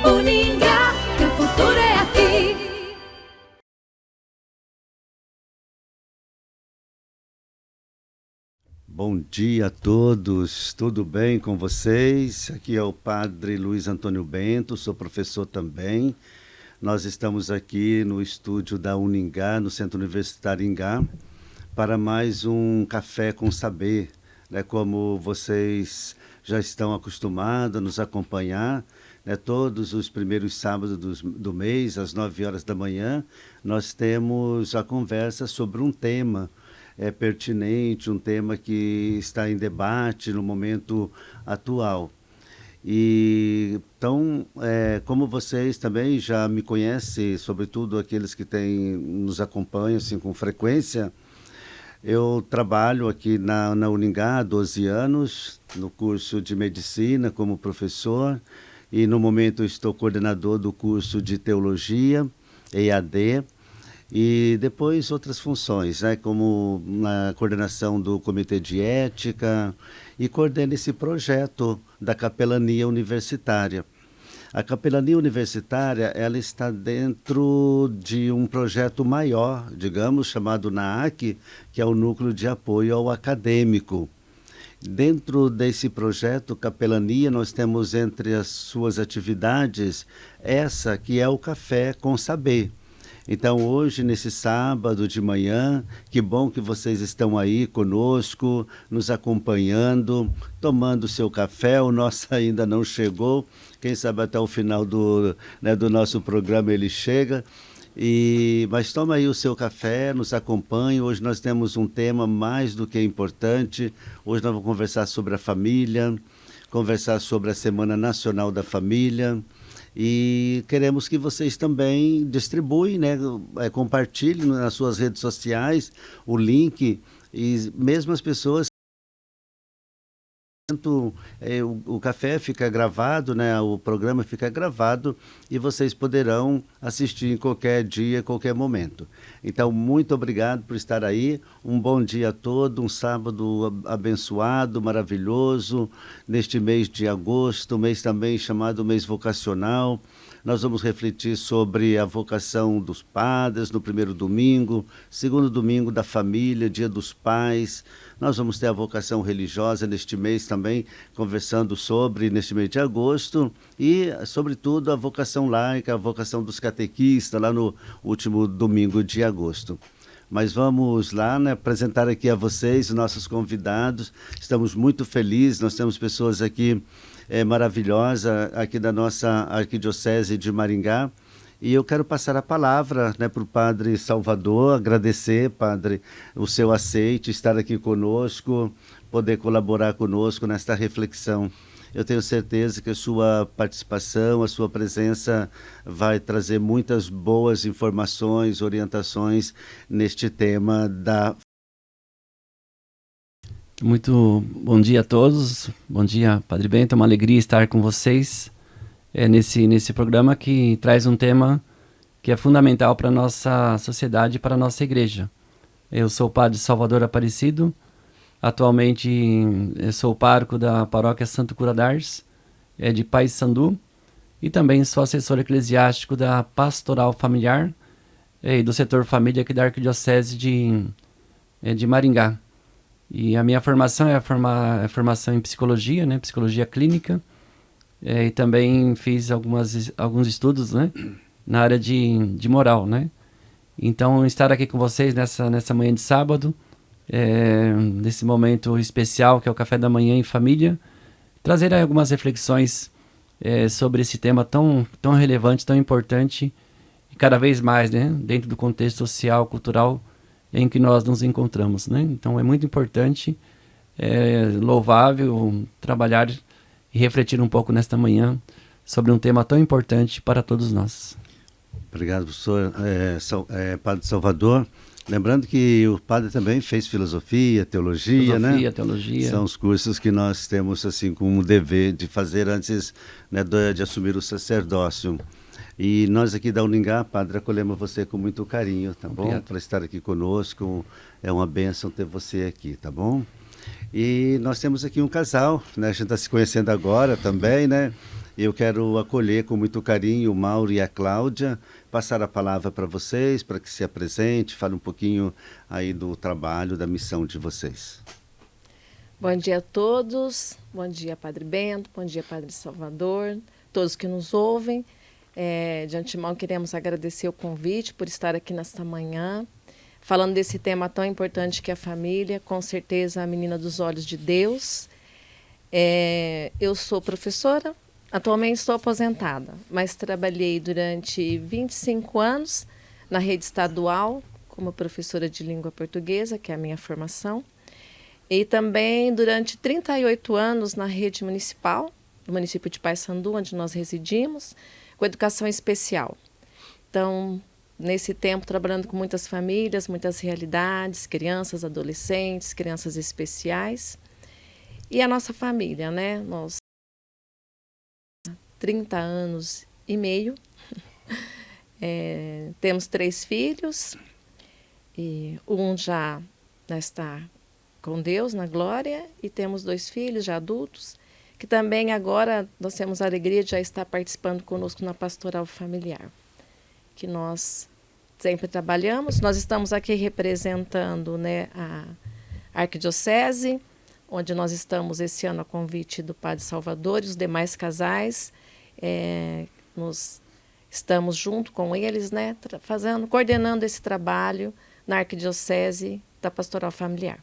Uningá, que o futuro é aqui. Bom dia a todos, tudo bem com vocês? Aqui é o Padre Luiz Antônio Bento, sou professor também. Nós estamos aqui no estúdio da Uningá, no Centro Universitário Ingá, para mais um Café com Saber, né? Como vocês já estão acostumados a nos acompanhar, né? Todos os primeiros sábados do mês, às 9 horas da manhã, nós temos a conversa sobre um tema pertinente, um tema que está em debate no momento atual. E então, como vocês também já me conhecem, sobretudo aqueles que nos acompanham assim, com frequência, eu trabalho aqui na Uningá há 12 anos, no curso de medicina como professor, e no momento estou coordenador do curso de teologia, EAD, e depois outras funções, né, como na coordenação do Comitê de Ética, e coordeno esse projeto da capelania universitária. A capelania universitária, ela está dentro de um projeto maior, digamos, chamado NAAC, que é o Núcleo de Apoio ao Acadêmico. Dentro desse projeto Capelania, nós temos entre as suas atividades essa que é o Café com Saber. Então, hoje, nesse sábado de manhã, que bom que vocês estão aí conosco, nos acompanhando, tomando seu café. O nosso ainda não chegou. Quem sabe até o final do nosso programa ele chega. Mas toma aí o seu café, nos acompanhe. Hoje nós temos um tema mais do que importante. Hoje nós vamos conversar sobre a família, conversar sobre a Semana Nacional da Família. E queremos que vocês também distribuem, né, compartilhem nas suas redes sociais o link, e mesmo as pessoas. O café fica gravado, né, o programa fica gravado e vocês poderão assistir em qualquer dia, qualquer momento. Então, muito obrigado por estar aí. Um bom dia a todos, um sábado abençoado, maravilhoso, neste mês de agosto, mês também chamado mês vocacional. Nós vamos refletir sobre a vocação dos padres no primeiro domingo, segundo domingo da família, dia dos pais. Nós vamos ter a vocação religiosa neste mês também, conversando sobre, neste mês de agosto, e, sobretudo, a vocação laica, a vocação dos catequistas, lá no último domingo de agosto. Mas vamos lá, né, apresentar aqui a vocês os nossos convidados. Estamos muito felizes, nós temos pessoas aqui maravilhosa aqui da nossa Arquidiocese de Maringá. E eu quero passar a palavra, né, para o Padre Salvador, agradecer, Padre, o seu aceite, estar aqui conosco, poder colaborar conosco nesta reflexão. Eu tenho certeza que a sua participação, a sua presença vai trazer muitas boas informações, orientações neste tema da... Muito bom dia a todos, bom dia, Padre Bento, é uma alegria estar com vocês nesse programa que traz um tema que é fundamental para a nossa sociedade e para a nossa igreja. Eu sou o Padre Salvador Aparecido, atualmente eu sou o pároco da paróquia Santo Cura d'Ars, de Paissandu, e também sou assessor eclesiástico da Pastoral Familiar e do setor família aqui da Arquidiocese de Maringá. E a minha formação é a formação em psicologia, né, psicologia clínica, e também fiz alguns estudos, né, na área de moral, né. Então, estar aqui com vocês nessa manhã de sábado, nesse momento especial que é o café da manhã em família, trazer aí algumas reflexões sobre esse tema tão relevante, tão importante, e cada vez mais, né, dentro do contexto social, cultural, em que nós nos encontramos, né? Então é muito importante, louvável trabalhar e refletir um pouco nesta manhã sobre um tema tão importante para todos nós. Obrigado, professor Padre Salvador. Lembrando que o padre também fez filosofia, teologia, né? Teologia. São os cursos que nós temos assim como dever de fazer antes, né, de assumir o sacerdócio. E nós aqui da Uningá, Padre, acolhemos você com muito carinho, tá bom? Para estar aqui conosco, é uma bênção ter você aqui, tá bom? E nós temos aqui um casal, né? A gente está se conhecendo agora também, né? Eu quero acolher com muito carinho o Mauro e a Cláudia, passar a palavra para vocês, para que se apresente, fale um pouquinho aí do trabalho, da missão de vocês. Bom dia a todos, bom dia Padre Bento, bom dia Padre Salvador, todos que nos ouvem. De antemão queremos agradecer o convite por estar aqui nesta manhã, falando desse tema tão importante que é a família, com certeza a menina dos olhos de Deus. Eu sou professora, atualmente estou aposentada, mas trabalhei durante 25 anos na rede estadual como professora de língua portuguesa, que é a minha formação. E também durante 38 anos na rede municipal, do município de Paysandu, onde nós residimos, com educação especial. Então, nesse tempo, trabalhando com muitas famílias, muitas realidades, crianças, adolescentes, crianças especiais. E a nossa família, né? Nós 30 anos e meio. Temos 3 filhos, e um já está com Deus na glória, e temos 2 filhos já adultos, que também agora nós temos a alegria de já estar participando conosco na pastoral familiar, que nós sempre trabalhamos. Nós estamos aqui representando, né, a Arquidiocese, onde nós estamos esse ano a convite do Padre Salvador e os demais casais. Nós estamos junto com eles, né, coordenando esse trabalho na Arquidiocese da pastoral familiar.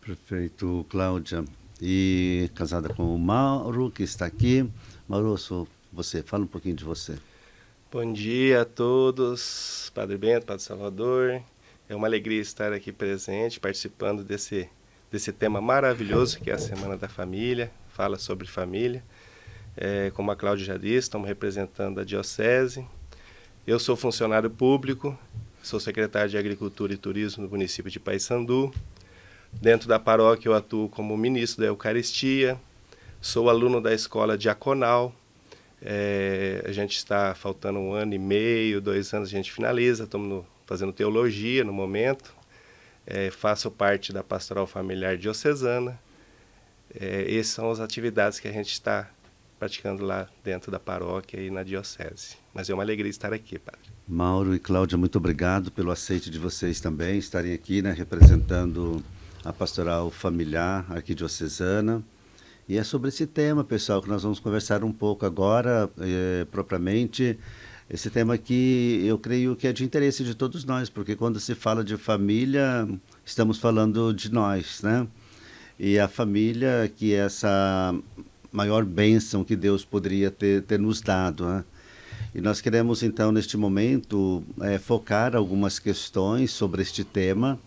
Perfeito, Cláudia. E casada com o Mauro, que está aqui. Mauro, você, fala um pouquinho de você. Bom dia a todos, Padre Bento, Padre Salvador. É uma alegria estar aqui presente, participando desse tema maravilhoso que é a Semana da Família, fala sobre família. Como a Cláudia já disse, estamos representando a Diocese. Eu sou funcionário público, sou secretário de Agricultura e Turismo no município de Paysandu. Dentro da paróquia eu atuo como ministro da Eucaristia, sou aluno da escola diaconal. A gente está faltando 1 ano e meio, 2 anos a gente finaliza, estamos fazendo teologia no momento. Faço parte da pastoral familiar diocesana. Essas são as atividades que a gente está praticando lá dentro da paróquia e na diocese. Mas é uma alegria estar aqui, Padre. Mauro e Cláudia, muito obrigado pelo aceite de vocês também, estarem aqui, né, representando a pastoral familiar arquidiocesana. E é sobre esse tema, pessoal, que nós vamos conversar um pouco agora, propriamente. Esse tema que eu creio que é de interesse de todos nós, porque quando se fala de família, estamos falando de nós, né? E a família, que é essa maior bênção que Deus poderia ter nos dado, né? E nós queremos, então, neste momento, focar algumas questões sobre este tema,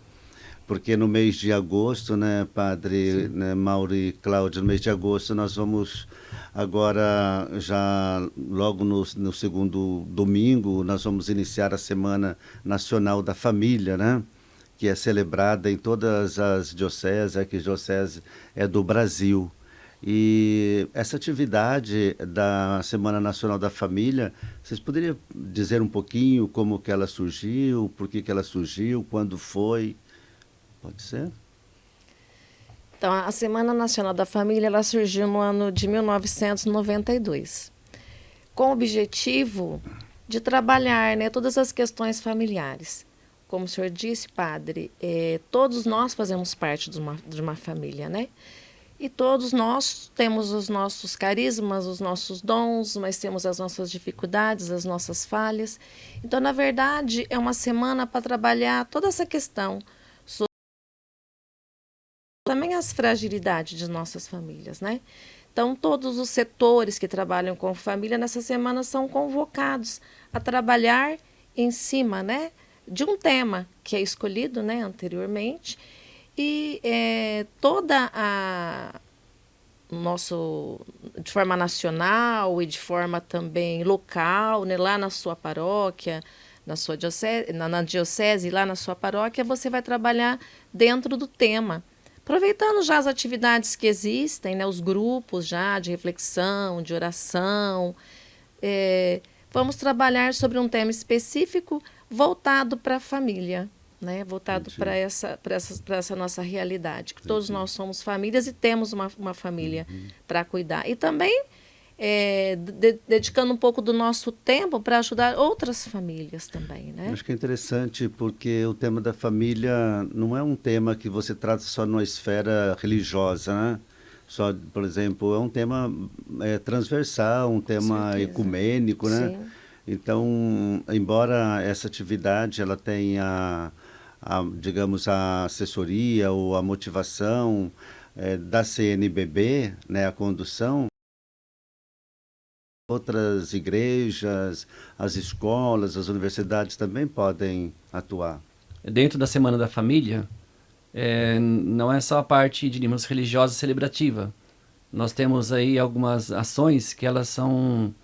porque no mês de agosto, né, Padre, né, Mauro e Cláudia, no mês de agosto nós vamos agora, já logo no segundo domingo, nós vamos iniciar a Semana Nacional da Família, né, que é celebrada em todas as dioceses, a arquidiocese é do Brasil. E essa atividade da Semana Nacional da Família, vocês poderiam dizer um pouquinho como que ela surgiu, por que ela surgiu, quando foi? Pode ser? Então, a Semana Nacional da Família ela surgiu no ano de 1992, com o objetivo de trabalhar, né, todas as questões familiares. Como o senhor disse, Padre, todos nós fazemos parte de uma família, né? E todos nós temos os nossos carismas, os nossos dons, mas temos as nossas dificuldades, as nossas falhas. Então, na verdade, é uma semana para trabalhar toda essa questão, também as fragilidades de nossas famílias, né? Então, todos os setores que trabalham com família nessa semana são convocados a trabalhar em cima, né, de um tema que é escolhido, né, anteriormente. E de forma nacional e de forma também local, né, lá na sua paróquia, na sua diocese, na diocese, lá na sua paróquia, você vai trabalhar dentro do tema. Aproveitando já as atividades que existem, né, os grupos já de reflexão, de oração, vamos trabalhar sobre um tema específico voltado para a família, né, voltado para essa nossa realidade, que todos nós somos famílias e temos uma família para cuidar. E também dedicando um pouco do nosso tempo para ajudar outras famílias também, né? Acho que é interessante porque o tema da família não é um tema que você trata só numa esfera religiosa, né? Só, por exemplo, é um tema transversal, um tema certeza. ecumênico, né? Sim. Então, embora essa atividade ela tenha, digamos, a assessoria ou a motivação da CNBB, né, a condução, outras igrejas, as escolas, as universidades também podem atuar. Dentro da Semana da Família, não é só a parte, diríamos, religiosa e celebrativa. Nós temos aí algumas ações que elas são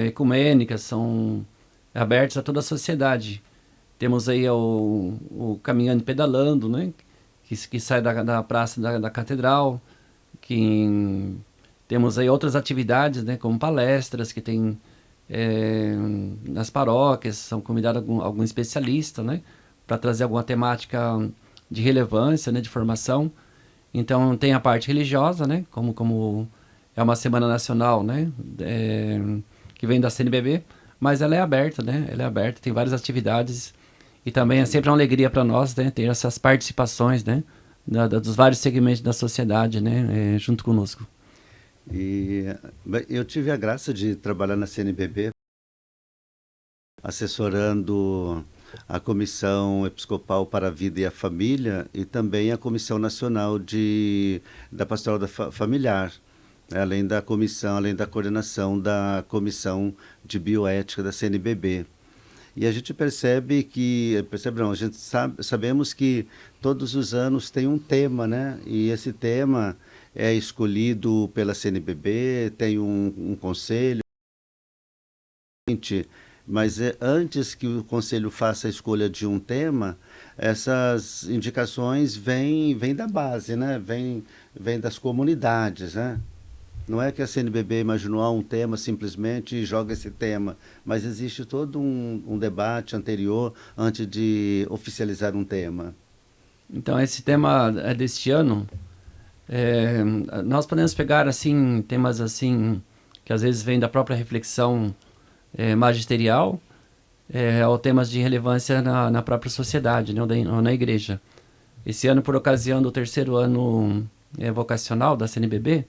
ecumênicas, são abertas a toda a sociedade. Temos aí o Caminhando e Pedalando, né? Que sai da praça da catedral. Temos aí outras atividades, né? Como palestras que tem nas paróquias, são convidados algum especialista, né? Para trazer alguma temática de relevância, né? De formação. Então tem a parte religiosa, né? Como é uma semana nacional, né? Que vem da CNBB, mas ela é aberta, né? Ela é aberta, tem várias atividades e também é sempre uma alegria para nós, né? Ter essas participações, né? Dos vários segmentos da sociedade, né? Junto conosco. E eu tive a graça de trabalhar na CNBB, assessorando a Comissão Episcopal para a Vida e a Família e também a Comissão Nacional da Pastoral Familiar, além da comissão, além da coordenação da Comissão de Bioética da CNBB. E a gente a gente sabemos que todos os anos tem um tema, né? E esse tema é escolhido pela CNBB, tem um conselho, mas antes que o conselho faça a escolha de um tema, essas indicações vêm da base, né? Vêm das comunidades, né? Não é que a CNBB imaginou um tema simplesmente e joga esse tema, mas existe todo um debate anterior antes de oficializar um tema. Então esse tema deste ano, nós podemos pegar assim temas assim que às vezes vêm da própria reflexão magisterial, ou temas de relevância na própria sociedade, né, ou na igreja. Esse ano, por ocasião do 3º ano vocacional da CNBB,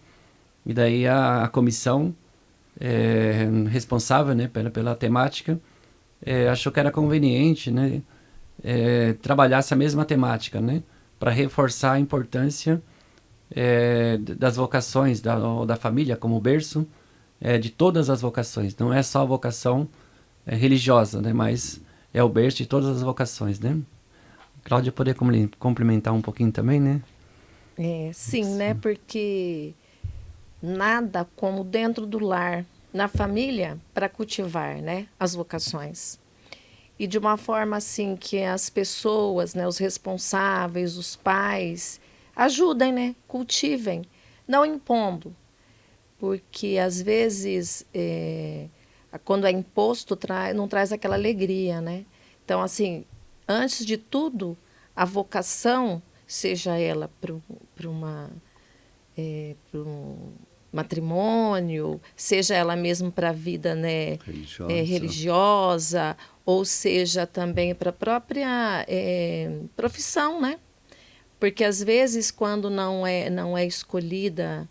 e daí a comissão responsável, né, pela temática achou que era conveniente, né, trabalhar essa mesma temática, né, para reforçar a importância das vocações da família como berço de todas as vocações. Não é só a vocação religiosa, né, mas é o berço de todas as vocações, né? Cláudia, poder complementar um pouquinho também, né? Sim, né? Porque nada como dentro do lar, na família, para cultivar, né, as vocações. E de uma forma assim que as pessoas, né, os responsáveis, os pais, ajudem, né, cultivem, não impondo. Porque às vezes, quando é imposto, não traz aquela alegria, né? Então, assim, antes de tudo, a vocação, seja ela para um matrimônio, seja ela mesmo para a vida, né, religiosa, ou seja também para a própria profissão, né? Porque às vezes quando não é escolhida,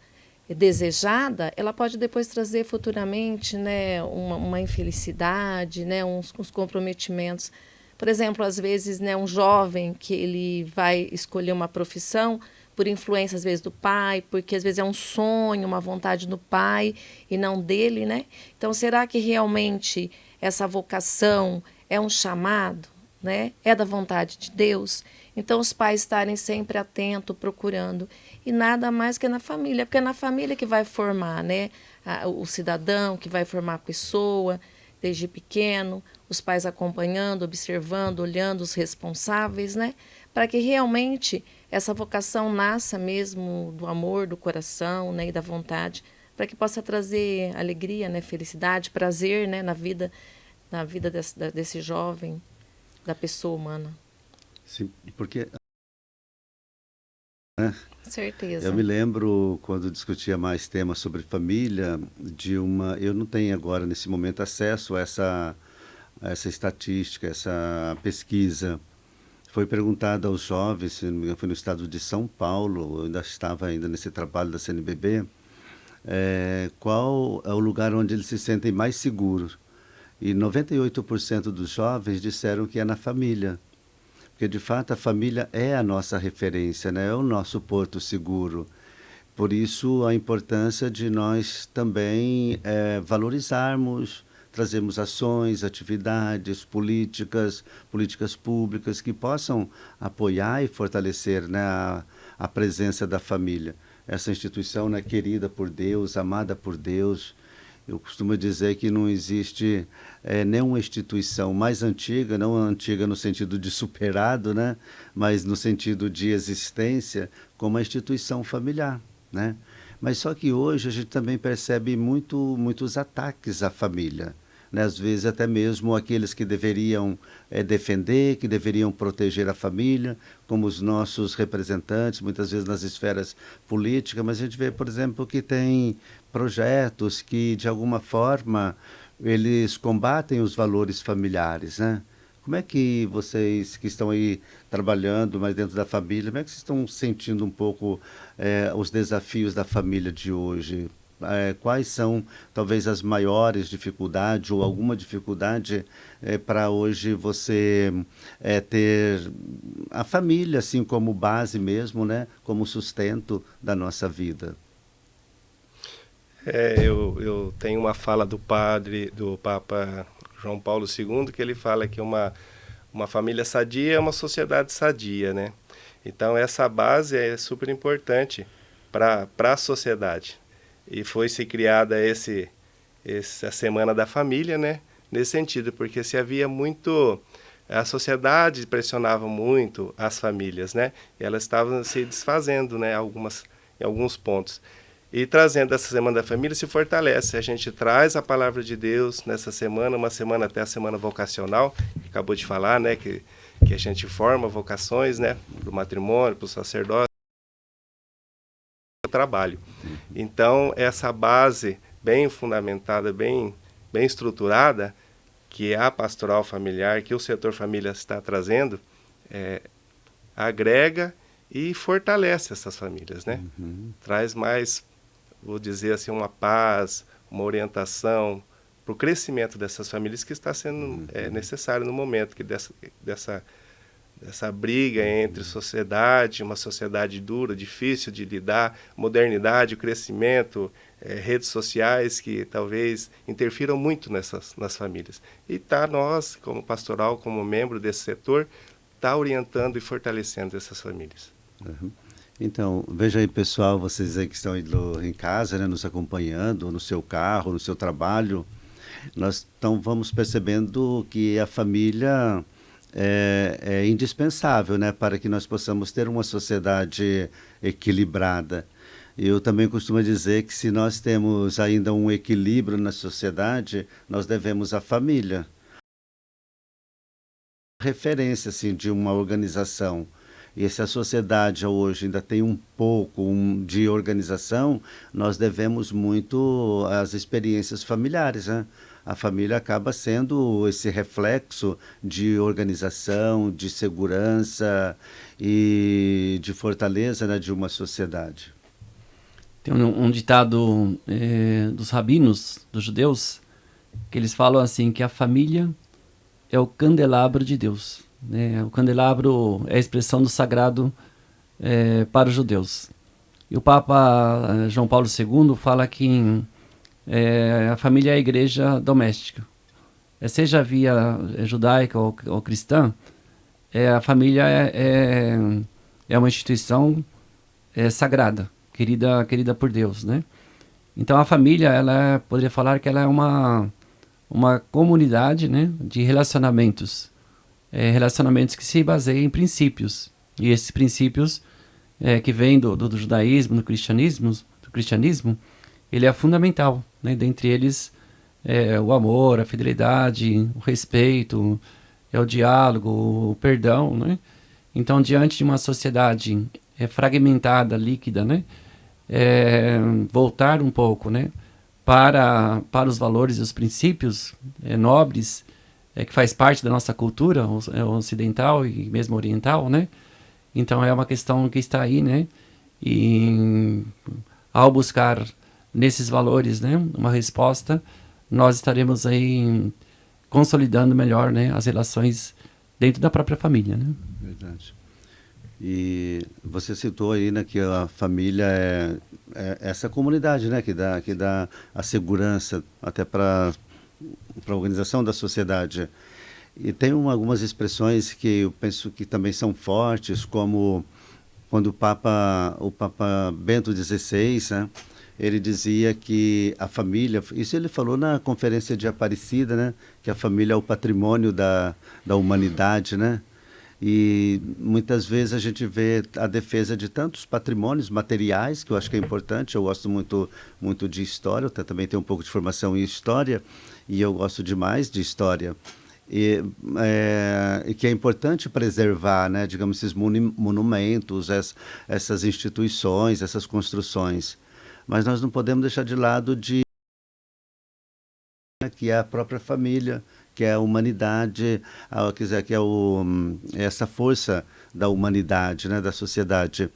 desejada, ela pode depois trazer futuramente, né, uma infelicidade, né, uns comprometimentos. Por exemplo, às vezes, né, um jovem que ele vai escolher uma profissão por influência, às vezes, do pai, porque às vezes é um sonho, uma vontade do pai e não dele, né? Então, será que realmente essa vocação é um chamado, né? É da vontade de Deus? Então, os pais estarem sempre atentos, procurando. E nada mais que na família, porque é na família que vai formar, né, o cidadão, que vai formar a pessoa, desde pequeno, os pais acompanhando, observando, olhando os responsáveis, né, para que realmente essa vocação nasça mesmo do amor, do coração, né, e da vontade, para que possa trazer alegria, né, felicidade, prazer, né, na vida desse jovem, da pessoa humana. Sim, porque Certeza. Eu me lembro, quando discutia mais temas sobre família, eu não tenho agora, nesse momento, acesso a essa estatística, essa pesquisa. Foi perguntado aos jovens, se não me engano, foi no estado de São Paulo, eu ainda estava ainda nesse trabalho da CNBB, qual é o lugar onde eles se sentem mais seguros. E 98% dos jovens disseram que é na família. Porque, de fato, a família é a nossa referência, né? É o nosso porto seguro. Por isso, a importância de nós também valorizarmos, trazermos ações, atividades, políticas públicas que possam apoiar e fortalecer, né, a presença da família. Essa instituição, né, querida por Deus, amada por Deus. Eu costumo dizer que não existe nenhuma instituição mais antiga, não antiga no sentido de superado, né, mas no sentido de existência, como a instituição familiar, né? Mas só que hoje a gente também percebe muitos ataques à família, né? Às vezes até mesmo aqueles que deveriam defender, que deveriam proteger a família, como os nossos representantes, muitas vezes nas esferas políticas, mas a gente vê, por exemplo, que tem projetos que, de alguma forma, eles combatem os valores familiares, né? Como é que vocês que estão aí trabalhando mais dentro da família, como é que vocês estão sentindo um pouco os desafios da família de hoje? Quais são talvez as maiores dificuldades ou alguma dificuldade para hoje você ter a família assim como base mesmo, né? Como sustento da nossa vida? Eu tenho uma fala do Papa João Paulo II, que ele fala que uma família sadia é uma sociedade sadia, né? Então, essa base é super importante para a sociedade. E foi-se criada essa Semana da Família, né? Nesse sentido, porque se havia muito... A sociedade pressionava muito as famílias, né? E elas estavam se desfazendo, né? Em alguns pontos. E trazendo essa Semana da Família se fortalece. A gente traz a palavra de Deus nessa semana, uma semana até a semana vocacional, que acabou de falar, né? Que a gente forma vocações, né? Para o matrimônio, para o sacerdócio, para o trabalho. Então, essa base bem fundamentada, bem estruturada, que é a pastoral familiar, que o setor família está trazendo, agrega e fortalece essas famílias, né? Traz mais, vou dizer assim, uma paz, uma orientação para o crescimento dessas famílias que está sendo necessário no momento, que dessa briga entre sociedade, uma sociedade dura, difícil de lidar, modernidade, o crescimento, redes sociais que talvez interfiram muito nas famílias. E nós, como pastoral, como membro desse setor, orientando e fortalecendo essas famílias. Uhum. Então, veja aí, pessoal, vocês aí que estão em casa, né, nos acompanhando, no seu carro, no seu trabalho, nós vamos percebendo que a família é indispensável, né, para que nós possamos ter uma sociedade equilibrada. Eu também costumo dizer que se nós temos ainda um equilíbrio na sociedade, nós devemos à família. Referência assim, de uma organização. E se a sociedade hoje ainda tem um pouco de organização, nós devemos muito às experiências familiares, né? A família acaba sendo esse reflexo de organização, de segurança e de fortaleza, né, de uma sociedade. Tem um ditado dos rabinos, dos judeus, que eles falam assim, que a família é o candelabro de Deus. O candelabro é a expressão do sagrado para os judeus. E o Papa João Paulo II fala que a família é a igreja doméstica. Seja via judaica ou cristã, a família é uma instituição sagrada, querida por Deus, né? Então a família, poderia falar que ela é uma comunidade, né, de relacionamentos. Relacionamentos que se baseiam em princípios. E esses princípios que vêm do judaísmo, do cristianismo, ele é fundamental, né? Dentre eles, o amor, a fidelidade, o respeito, o diálogo, o perdão, né? Então, diante de uma sociedade fragmentada, líquida, né? Voltar um pouco, né? Para os valores e os princípios nobres, que faz parte da nossa cultura ocidental e mesmo oriental, né? Então é uma questão que está aí, né? E ao buscar nesses valores, né, uma resposta, nós estaremos aí consolidando melhor, né, as relações dentro da própria família, né? Verdade. E você citou aí, né, que a família é essa comunidade, né, que dá a segurança até para a organização da sociedade. E tem algumas expressões que eu penso que também são fortes, como quando o Papa Bento XVI, né, ele dizia que a família, isso ele falou na Conferência de Aparecida, né, que a família é o patrimônio da humanidade, né? E muitas vezes a gente vê a defesa de tantos patrimônios materiais, que eu acho que é importante. Eu gosto muito de história, eu também tenho um pouco de formação em história, e eu gosto demais de história. E que é importante preservar, né, digamos, esses monumentos, essas instituições, essas construções. Mas nós não podemos deixar de lado que é a própria família, que é a humanidade, que é essa força da humanidade, né, da sociedade.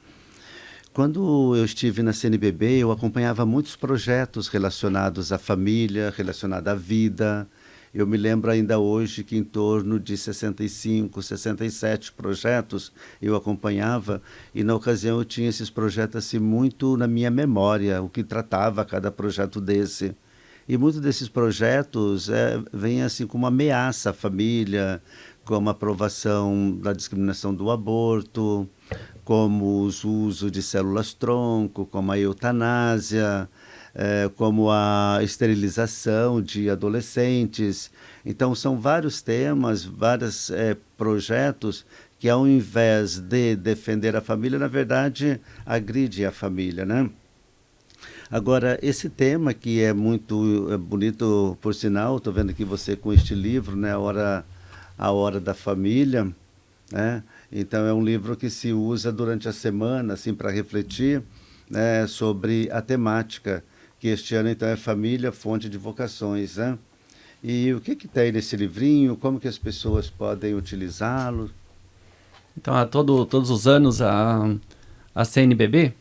Quando eu estive na CNBB, eu acompanhava muitos projetos relacionados à família, relacionados à vida. Eu me lembro ainda hoje que em torno de 65, 67 projetos eu acompanhava, e na ocasião eu tinha esses projetos assim, muito na minha memória, o que tratava cada projeto desse. E muitos desses projetos vêm assim como ameaça à família, como a aprovação da discriminação do aborto, como o uso de células-tronco, como a eutanásia, como a esterilização de adolescentes. Então, são vários temas, vários projetos que, ao invés de defender a família, na verdade, agride a família, né? Agora, esse tema que é muito bonito, por sinal, estou vendo aqui você com este livro, né, A Hora da Família, né? Então, é um livro que se usa durante a semana, assim, para refletir, né, sobre a temática, que este ano, então, é Família, Fonte de Vocações, né? E o que tem nesse livrinho? Como que as pessoas podem utilizá-lo? Então, todos os anos, a CNBB,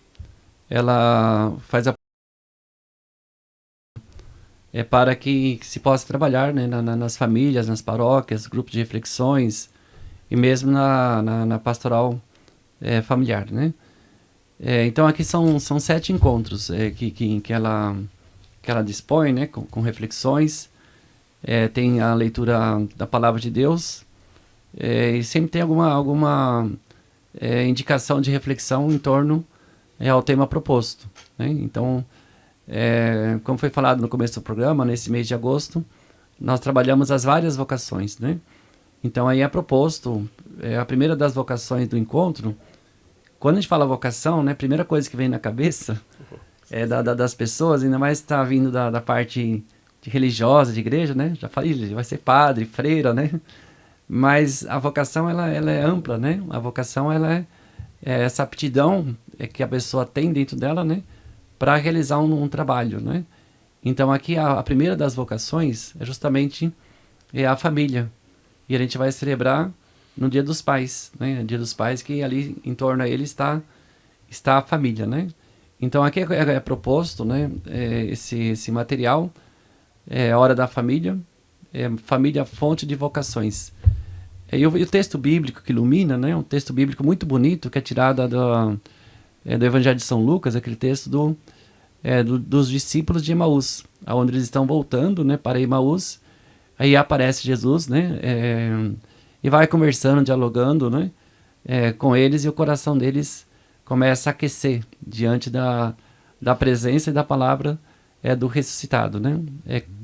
ela faz para que se possa trabalhar, né, nas famílias, nas paróquias, grupos de reflexões e mesmo na pastoral familiar, né? Então aqui são 7 encontros que ela dispõe, né, com reflexões. Tem a leitura da Palavra de Deus, e sempre tem alguma indicação de reflexão em torno ao tema proposto, né? Então, como foi falado no começo do programa, nesse mês de agosto, nós trabalhamos as várias vocações, né? Então aí é proposto, a primeira das vocações do encontro. Quando a gente fala vocação, né, a primeira coisa que vem na cabeça das pessoas, ainda mais está vindo da parte de religiosa, de igreja, né? Já falei, vai ser padre, freira, né? Mas a vocação, ela é ampla, né? A vocação, ela é essa aptidão que a pessoa tem dentro dela, né, para realizar um trabalho, né? Então aqui a primeira das vocações é justamente a família. E a gente vai celebrar no Dia dos Pais, né? Dia dos Pais, que ali em torno a ele está a família, né? Então aqui é proposto, né, esse material, a Hora da Família, Família, Fonte de Vocações. E o texto bíblico que ilumina, né, um texto bíblico muito bonito, que é tirado do Evangelho de São Lucas, aquele texto dos discípulos de Emaús, onde eles estão voltando, né, para Emaús. Aí aparece Jesus, né, e vai conversando, dialogando, né, com eles, e o coração deles começa a aquecer diante da presença e da palavra do ressuscitado, né?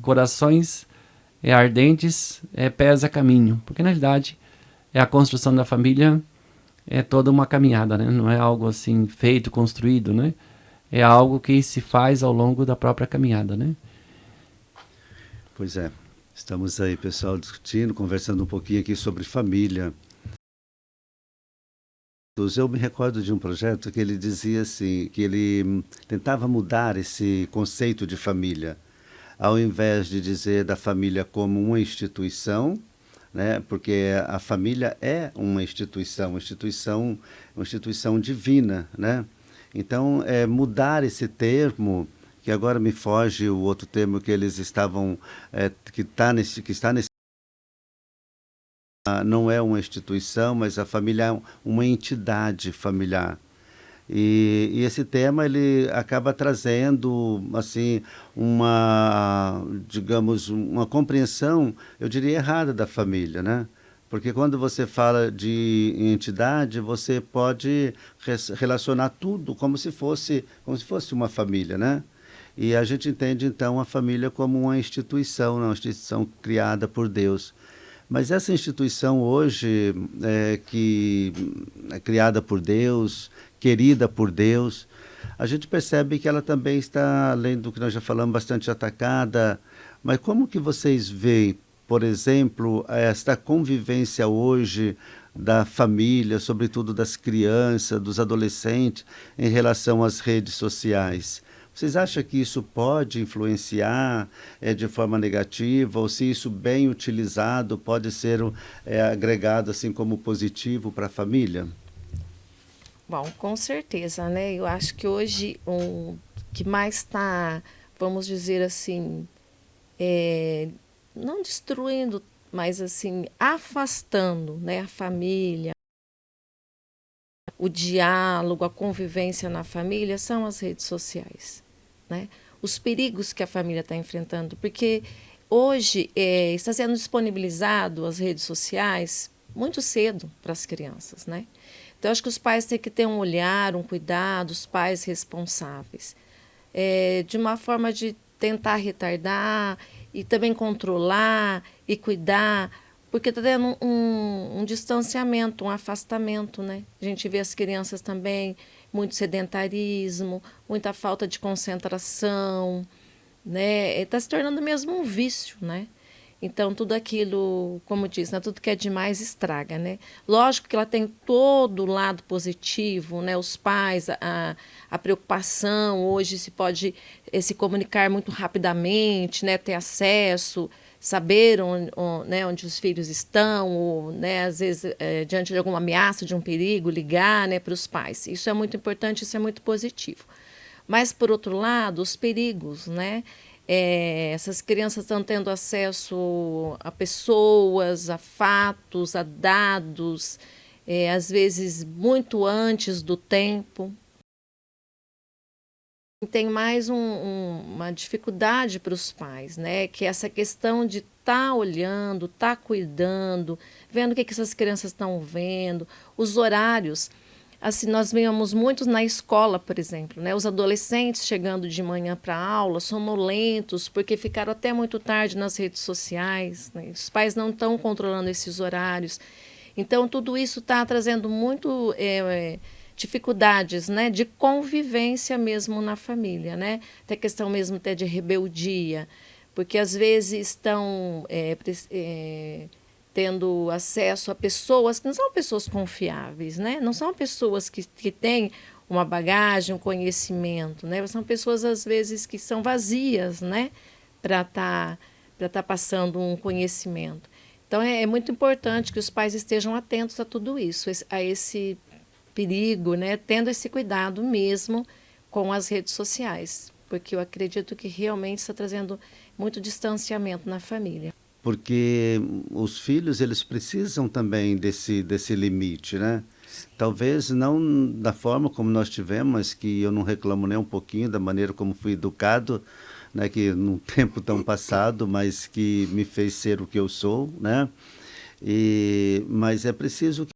Corações ardentes, pés a caminho, porque na verdade a construção da família é toda uma caminhada, né? Não é algo assim feito, construído, né? É algo que se faz ao longo da própria caminhada, né? Pois é, estamos aí, pessoal, discutindo, conversando um pouquinho aqui sobre família. Eu me recordo de um projeto que ele dizia assim, que ele tentava mudar esse conceito de família, ao invés de dizer da família como uma instituição, né? Porque a família é uma instituição divina, né? Então, mudar esse termo, que agora me foge o outro termo que eles estavam, que está nesse não é uma instituição, mas a família é uma entidade familiar. E esse tema ele acaba trazendo assim digamos, uma compreensão, eu diria errada da família, né? Porque quando você fala de entidade, você pode relacionar tudo como se fosse uma família, né? E a gente entende então a família como uma instituição, né? Uma instituição criada por Deus. Mas essa instituição hoje, que é criada por Deus, querida por Deus, a gente percebe que ela também está, além do que nós já falamos, bastante atacada. Mas como que vocês veem, por exemplo, esta convivência hoje da família, sobretudo das crianças, dos adolescentes, em relação às redes sociais? Vocês acham que isso pode influenciar de forma negativa, ou se isso bem utilizado pode ser agregado assim como positivo para a família? Bom, com certeza, né? Eu acho que hoje o que mais está, vamos dizer assim, não destruindo, mas assim, afastando, né, a família, o diálogo, a convivência na família são as redes sociais, né? Os perigos que a família está enfrentando, porque hoje está sendo disponibilizado as redes sociais muito cedo para as crianças, né? Então, acho que os pais têm que ter um olhar, um cuidado, os pais responsáveis, de uma forma de tentar retardar e também controlar e cuidar, porque está tendo um distanciamento, um afastamento, né? A gente vê as crianças também, muito sedentarismo, muita falta de concentração, né? Está se tornando mesmo um vício, né? Então, tudo aquilo, como diz, né? Tudo que é demais estraga, né? Lógico que ela tem todo o lado positivo, né? Os pais, a preocupação, hoje se pode se comunicar muito rapidamente, né? Ter acesso, saber né, onde os filhos estão, ou, né, às vezes, diante de alguma ameaça, de um perigo, ligar, né, para os pais. Isso é muito importante, isso é muito positivo. Mas, por outro lado, os perigos, né? Essas crianças estão tendo acesso a pessoas, a fatos, a dados, às vezes muito antes do tempo. Tem mais uma dificuldade para os pais, né? Que é essa questão de estar olhando, estar cuidando, vendo o que essas crianças estão vendo, os horários. Assim, nós vemos muitos na escola, por exemplo, né? Os adolescentes chegando de manhã para a aula, sonolentos, porque ficaram até muito tarde nas redes sociais, né? Os pais não estão controlando esses horários. Então, tudo isso está trazendo muito dificuldades, né? De convivência mesmo na família, né? Até questão mesmo até de rebeldia, porque às vezes estão tendo acesso a pessoas que não são pessoas confiáveis, né? Não são pessoas que têm uma bagagem, um conhecimento, né? São pessoas, às vezes, que são vazias, né? Para tá passando um conhecimento. Então, é muito importante que os pais estejam atentos a tudo isso, a esse perigo, né? Tendo esse cuidado mesmo com as redes sociais, porque eu acredito que realmente está trazendo muito distanciamento na família. Porque os filhos, eles precisam também desse limite, né? Talvez não da forma como nós tivemos, mas que eu não reclamo nem um pouquinho da maneira como fui educado, né? Que num tempo tão passado, mas que me fez ser o que eu sou, né? Mas é preciso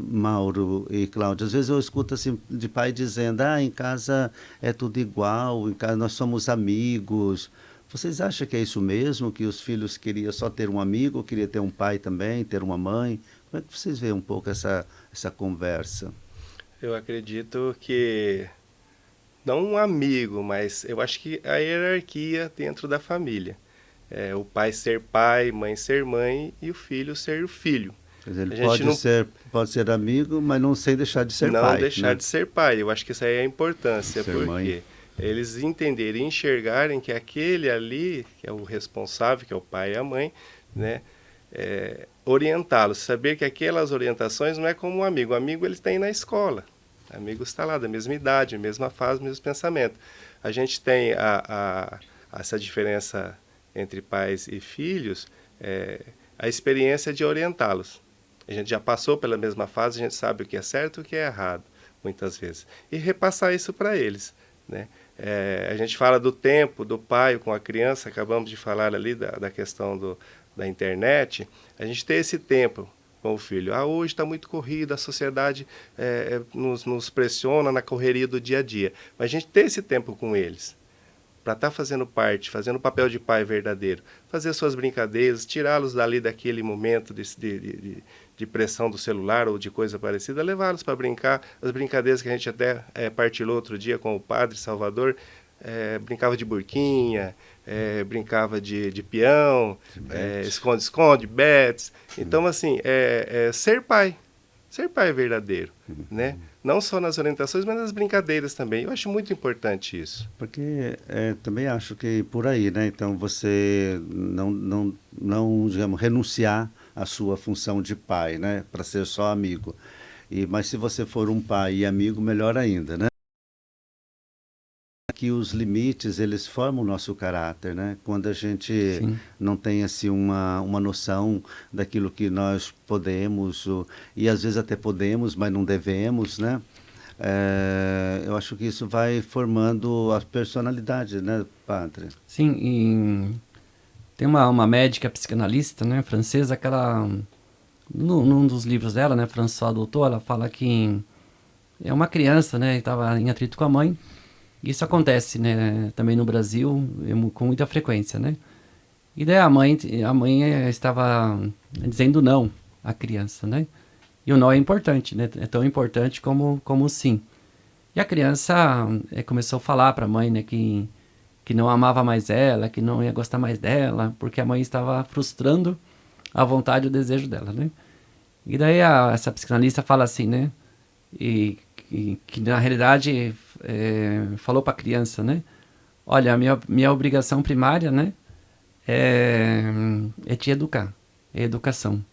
Mauro e Cláudia, às vezes eu escuto assim de pai dizendo, em casa é tudo igual, em casa nós somos amigos. Vocês acham que é isso mesmo, que os filhos queriam só ter um amigo, ou queria ter um pai também, ter uma mãe? Como é que vocês veem um pouco essa conversa? Eu acredito que, não um amigo, mas eu acho que a hierarquia dentro da família. O pai ser pai, mãe ser mãe e o filho ser o filho. Quer dizer, A ele gente pode ser amigo, mas não sem deixar de ser não pai. deixar né? de ser pai. Eu acho que isso aí é a importância, Ser porque mãe. eles entenderem, enxergarem que aquele ali, que é o responsável, que é o pai e a mãe, né, orientá-los, saber que aquelas orientações não é como um amigo. O amigo ele está aí na escola. O amigo está lá, da mesma idade, mesma fase, mesmo pensamento. A gente tem essa diferença entre pais e filhos, a experiência de orientá-los. A gente já passou pela mesma fase, a gente sabe o que é certo e o que é errado, muitas vezes. E repassar isso para eles, né? A gente fala do tempo do pai com a criança, acabamos de falar ali da questão da internet. A gente tem esse tempo com o filho. Hoje está muito corrido, a sociedade nos pressiona na correria do dia a dia. Mas a gente tem esse tempo com eles, para estar fazendo parte, fazendo o papel de pai verdadeiro, fazer suas brincadeiras, tirá-los dali daquele momento de pressão do celular ou de coisa parecida, levá-los para brincar, as brincadeiras que a gente até partilhou outro dia com o padre Salvador, brincava de burquinha, brincava de peão, esconde-esconde, bets. Então, assim, ser pai verdadeiro, né? Não só nas orientações, mas nas brincadeiras também. Eu acho muito importante isso. Porque também acho que por aí, né? Então você não digamos, renunciar à sua função de pai, né? Para ser só amigo. Mas se você for um pai e amigo, melhor ainda, né? Que os limites, eles formam o nosso caráter, né? Quando a gente Sim. não tem, assim, uma noção daquilo que nós podemos, e às vezes até podemos, mas não devemos, né? Eu acho que isso vai formando a personalidade, né, padre? Sim, e tem uma médica psicanalista, né, francesa, que ela, num dos livros dela, né, François Doutor, ela fala que é uma criança, né, estava em atrito com a mãe. Isso acontece, né, também no Brasil, com muita frequência, né? E daí a mãe estava dizendo não à criança, né? E o não é importante, né? É tão importante como o sim. E a criança começou a falar para a mãe, né, que não amava mais ela, que não ia gostar mais dela, porque a mãe estava frustrando a vontade e o desejo dela, né? E daí essa psicanalista fala assim, né? E que na realidade falou para a criança, né? Olha, a minha obrigação primária, né? É te educar, é educação.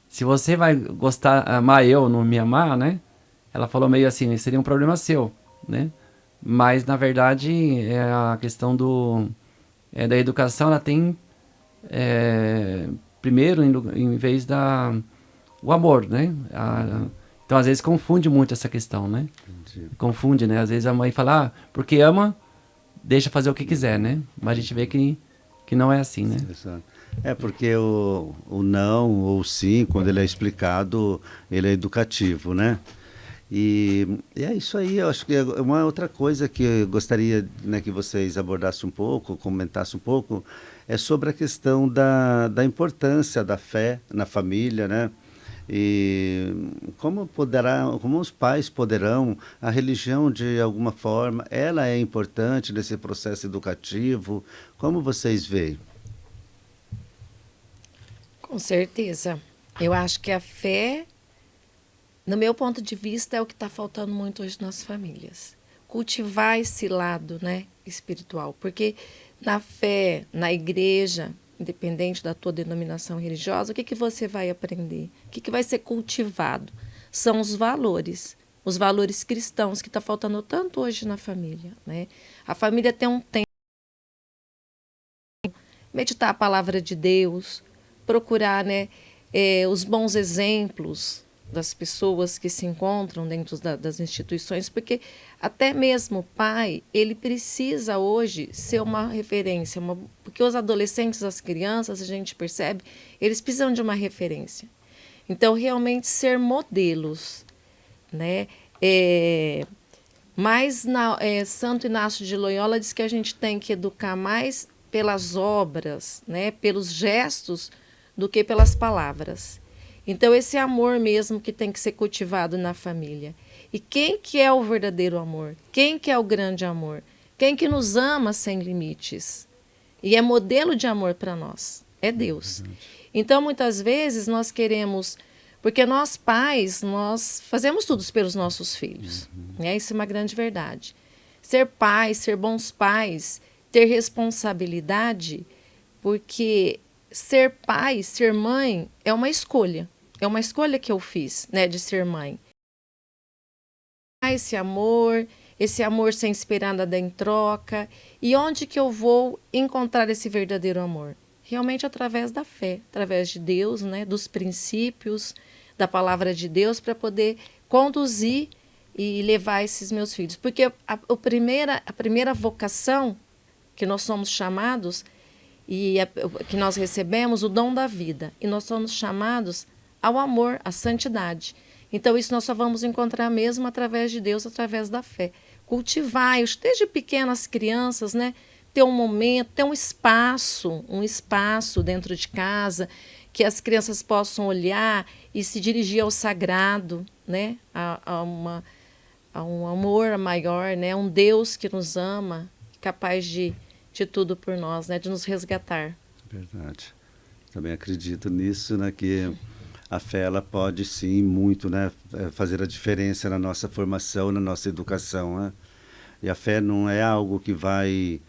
Se você vai amar eu ou não me amar, né? Ela falou meio assim, seria um problema seu, né? Mas na verdade a questão da educação, ela tem primeiro em vez o amor, né? Então às vezes confunde muito essa questão, né? Entendi. Confunde, né? Às vezes a mãe fala, porque ama, deixa fazer o que quiser, né? Mas a gente vê que não é assim, né? Exato. Porque o não ou o sim, quando ele é explicado, ele é educativo, né? E é isso aí. Eu acho que uma outra coisa que eu gostaria, né, que vocês abordassem um pouco, comentassem um pouco, é sobre a questão da importância da fé na família, né? E como os pais poderão, a religião de alguma forma, ela é importante nesse processo educativo? Como vocês veem? Com certeza. Eu acho que a fé, no meu ponto de vista, é o que está faltando muito hoje nas famílias. Cultivar esse lado, né, espiritual. Porque na fé, na igreja, independente da tua denominação religiosa, o que você vai aprender? O que vai ser cultivado? São os valores cristãos que está faltando tanto hoje na família, né? A família tem um tempo meditar a palavra de Deus, procurar, né, os bons exemplos das pessoas que se encontram dentro das instituições, porque até mesmo o pai, ele precisa hoje ser uma referência, porque os adolescentes, as crianças, a gente percebe, eles precisam de uma referência. Então, realmente ser modelos, né? Santo Inácio de Loyola diz que a gente tem que educar mais pelas obras, né, pelos gestos, do que pelas palavras. Então, esse amor mesmo que tem que ser cultivado na família. E quem que é o verdadeiro amor? Quem que é o grande amor? Quem que nos ama sem limites? E é modelo de amor para nós. É Deus. Então, muitas vezes, nós queremos Porque nós pais, nós fazemos tudo pelos nossos filhos. Né? Isso é uma grande verdade. Ser pai, ser bons pais, ter responsabilidade, porque ser pai, ser mãe é uma escolha. É uma escolha que eu fiz, né, de ser mãe. Esse amor sem esperar nada em troca. E onde que eu vou encontrar esse verdadeiro amor? Realmente através da fé, através de Deus, né, dos princípios, da palavra de Deus, para poder conduzir e levar esses meus filhos. Porque a primeira vocação que nós somos chamados, que nós recebemos, o dom da vida. E nós somos chamados ao amor, à santidade. Então, isso nós só vamos encontrar mesmo através de Deus, através da fé. Cultivar, desde pequenas crianças, né? Ter um momento, ter um espaço dentro de casa, que as crianças possam olhar e se dirigir ao sagrado, né? A um amor maior, né? Um Deus que nos ama, capaz de tudo por nós, né? De nos resgatar. Verdade. Também acredito nisso, né? Que a fé ela pode sim muito, né, fazer a diferença na nossa formação, na nossa educação, né? E a fé não é algo que vai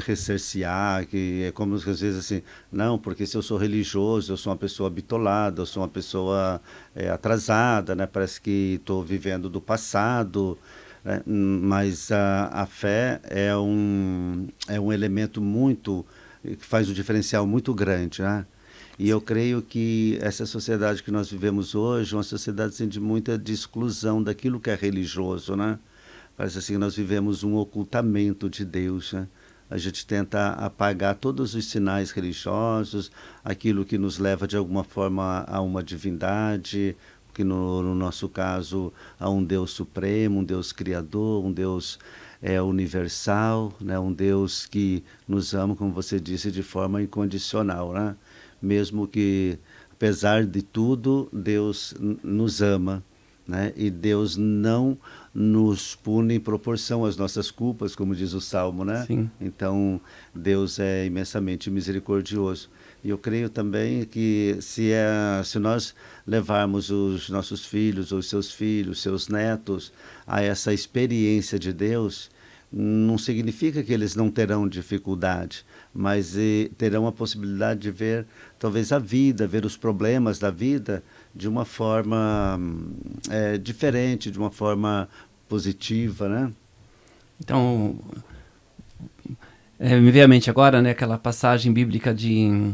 ressarciar, que é como às vezes assim, não, porque se eu sou religioso, eu sou uma pessoa bitolada, eu sou uma pessoa atrasada, né? Parece que estou vivendo do passado, né? Mas a fé é um elemento muito que faz um diferencial muito grande, né? E eu creio que essa sociedade que nós vivemos hoje é uma sociedade assim, de muita exclusão daquilo que é religioso, né? Parece assim que nós vivemos um ocultamento de Deus, né? A gente tenta apagar todos os sinais religiosos, aquilo que nos leva de alguma forma a uma divindade, que no nosso caso a um Deus supremo, um Deus criador, um Deus universal, né? Um Deus que nos ama, como você disse, de forma incondicional, né? Mesmo que, apesar de tudo, Deus nos ama, né? E Deus não nos pune em proporção às nossas culpas, como diz o Salmo, né? Sim. Então, Deus é imensamente misericordioso. E eu creio também que se nós levarmos os nossos filhos, os seus netos, a essa experiência de Deus, não significa que eles não terão dificuldade, mas terão a possibilidade de ver talvez a vida, ver os problemas da vida de uma forma diferente, de uma forma positiva, né? Então, me veio à mente agora, né, aquela passagem bíblica de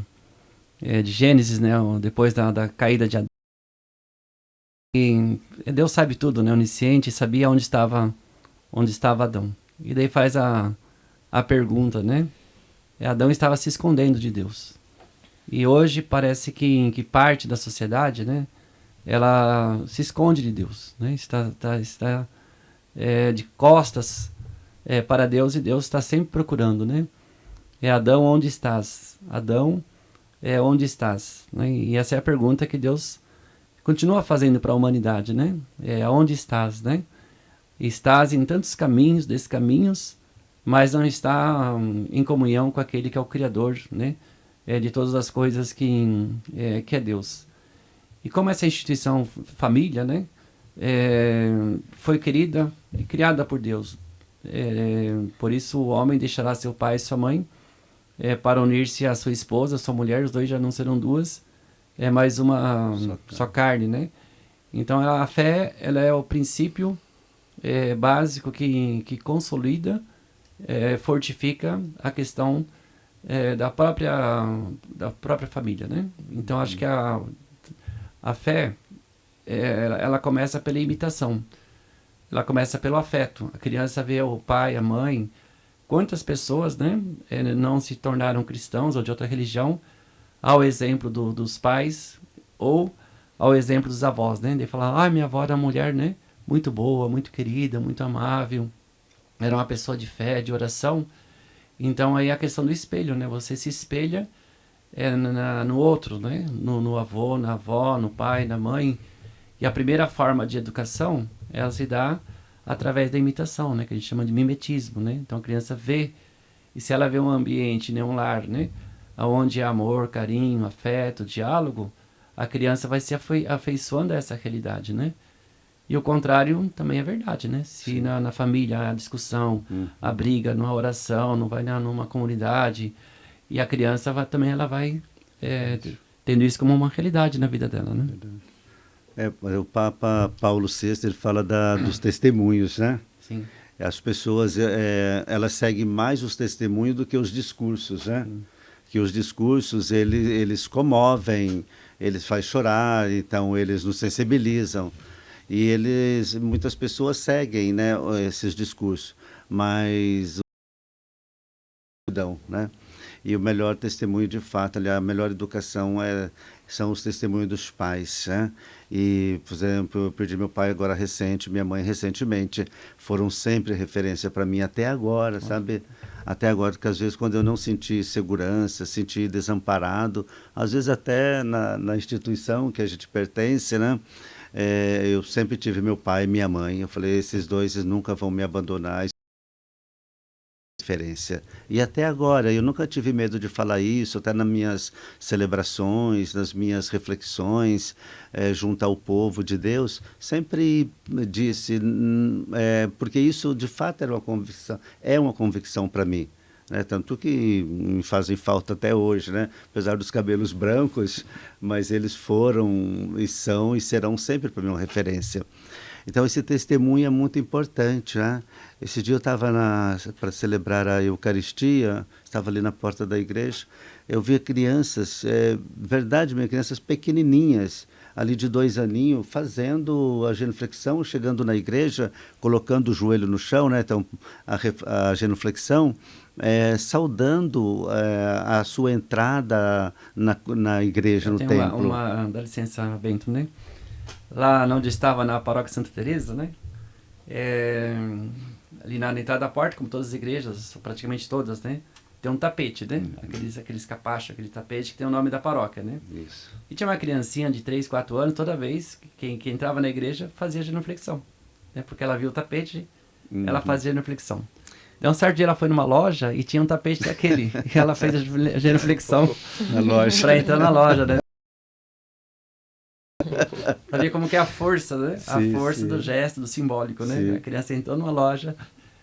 Gênesis, né, depois da caída de Adão. E Deus sabe tudo, né, onisciente, sabia onde estava Adão. E daí faz a pergunta, né? Adão estava se escondendo de Deus. E hoje parece que parte da sociedade, né, ela se esconde de Deus, né? Está de costas para Deus, e Deus está sempre procurando, né? Adão, onde estás? Adão, onde estás? Né? E essa é a pergunta que Deus continua fazendo para a humanidade, né? Onde estás, né? Estás em tantos caminhos, desses caminhos, mas não está em comunhão com aquele que é o Criador, né? De todas as coisas que é Deus. E como essa instituição família, né? Foi querida e criada por Deus. Por isso o homem deixará seu pai e sua mãe para unir-se à sua esposa, à sua mulher, os dois já não serão duas, mais uma só carne, né? Então a fé, ela é o princípio básico que consolida, fortifica a questão da própria família, né? Então acho que a fé ela começa pela imitação, ela começa pelo afeto. A criança vê o pai, a mãe. Quantas pessoas, né, não se tornaram cristãos ou de outra religião ao exemplo dos pais ou ao exemplo dos avós, né? De falar, minha avó era uma mulher, né, muito boa, muito querida, muito amável, era uma pessoa de fé, de oração. Então aí a questão do espelho, né? Você se espelha no outro, né? No avô, na avó, no pai, na mãe. E a primeira forma de educação, ela se dá através da imitação, né? Que a gente chama de mimetismo, né? Então a criança vê, e se ela vê um ambiente, né, um lar, né, onde há amor, carinho, afeto, diálogo, a criança vai se afeiçoando a essa realidade, né? E o contrário também é verdade, né? Se na família a discussão, a briga, numa oração, não vai numa comunidade, e a criança também ela vai tendo isso como uma realidade na vida dela, né? O Papa Paulo VI, ele fala dos testemunhos, né? Sim. As pessoas, elas seguem mais os testemunhos do que os discursos, né? Que os discursos, eles comovem, eles fazem chorar, então eles nos sensibilizam. E muitas pessoas seguem, né, esses discursos, mas né? E o melhor testemunho, de fato, a melhor educação são os testemunhos dos pais, né? E, por exemplo, eu perdi meu pai agora minha mãe recentemente, foram sempre referência para mim até agora, sabe? Até agora, porque às vezes quando eu não senti segurança, senti desamparado, às vezes até na instituição que a gente pertence, né? Eu sempre tive meu pai e minha mãe. Eu falei, esses dois nunca vão me abandonar. Referência. E até agora, eu nunca tive medo de falar isso, até nas minhas celebrações, nas minhas reflexões, junto ao povo de Deus, sempre disse, porque isso de fato era uma convicção para mim. Né? Tanto que me fazem falta até hoje, né? Apesar dos cabelos brancos, mas eles foram e são e serão sempre para mim uma referência. Então esse testemunho é muito importante, né? Esse dia eu estava para celebrar a Eucaristia, estava ali na porta da igreja, eu via crianças, crianças pequenininhas, ali de 2 aninhos, fazendo a genuflexão, chegando na igreja, colocando o joelho no chão, né? Então a genuflexão, saudando a sua entrada na igreja, no templo. Dá licença, Bento, né? Lá onde estava, na paróquia Santa Teresa, né? Ali na entrada da porta, como todas as igrejas, praticamente todas, né? Tem um tapete, né? Aqueles capachos, aquele tapete que tem o nome da paróquia, né? Isso. E tinha uma criancinha de 3, 4 anos, toda vez que entrava na igreja, fazia genuflexão. Né? Porque ela viu o tapete, ela fazia genuflexão. Então, um certo dia ela foi numa loja e tinha um tapete daquele. E ela fez a genuflexão Na loja. para entrar na loja, né? Pra ver como que é a força, né? Sim, a força sim. do gesto, do simbólico, né? Sim. A criança entrou numa loja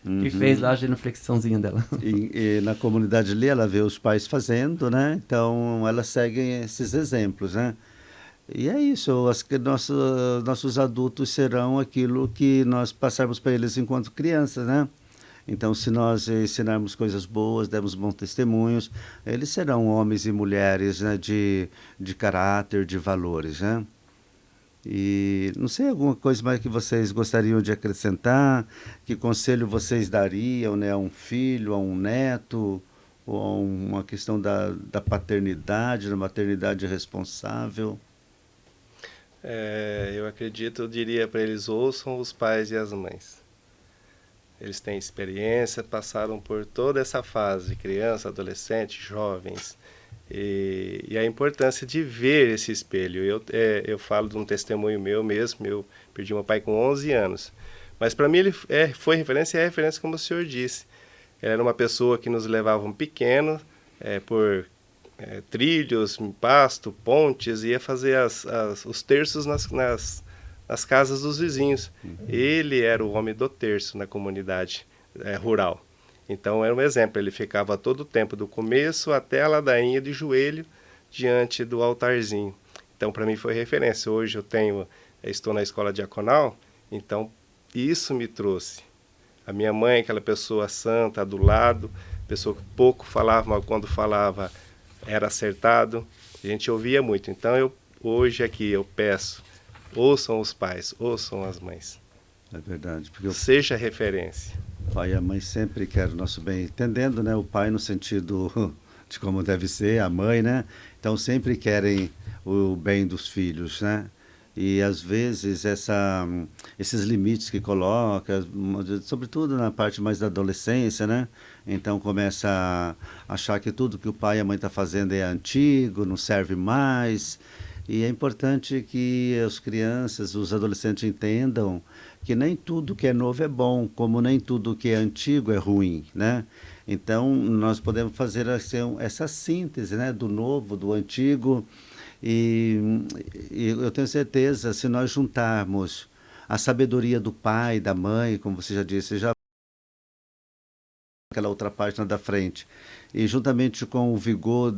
e fez lá a genuflexãozinha dela. E na comunidade ali, ela vê os pais fazendo, né? Então, elas seguem esses exemplos, né? E é isso, nossos adultos serão aquilo que nós passarmos para eles enquanto crianças, né? Então, se nós ensinarmos coisas boas, dermos bons testemunhos, eles serão homens e mulheres, né, de caráter, de valores, né? E não sei, alguma coisa mais que vocês gostariam de acrescentar? Que conselho vocês dariam, né, a um filho, a um neto, ou a uma questão da paternidade, da maternidade responsável? Eu diria para eles, ouçam os pais e as mães. Eles têm experiência, passaram por toda essa fase, criança, adolescente, jovens, e a importância de ver esse espelho. Eu falo de um testemunho meu mesmo, eu perdi meu pai com 11 anos, mas para mim ele foi referência, e é referência como o senhor disse. Ele era uma pessoa que nos levava pequeno, por trilhos, pasto, pontes, ia fazer os terços nas casas dos vizinhos. Ele era o homem do terço na comunidade rural. Então era um exemplo, ele ficava todo o tempo, do começo até a ladainha de joelho, diante do altarzinho. Então para mim foi referência. Hoje estou na escola diaconal, então isso me trouxe. A minha mãe, aquela pessoa santa do lado, pessoa que pouco falava, mas quando falava era acertado, a gente ouvia muito. Então hoje aqui eu peço, ouçam os pais, ouçam as mães. É verdade. Porque seja referência. O pai e a mãe sempre querem o nosso bem, entendendo, né? O pai no sentido de como deve ser, a mãe, né? Então sempre querem o bem dos filhos, né? E às vezes esses limites que coloca, sobretudo na parte mais da adolescência, né? Então começa a achar que tudo que o pai e a mãe estão fazendo é antigo, não serve mais. E é importante que as crianças, os adolescentes entendam que nem tudo que é novo é bom, como nem tudo que é antigo é ruim, né? Então, nós podemos fazer essa síntese, né, do novo, do antigo, E, e eu tenho certeza, se nós juntarmos a sabedoria do pai, da mãe, como você já disse, já aquela outra página da frente, e juntamente com o vigor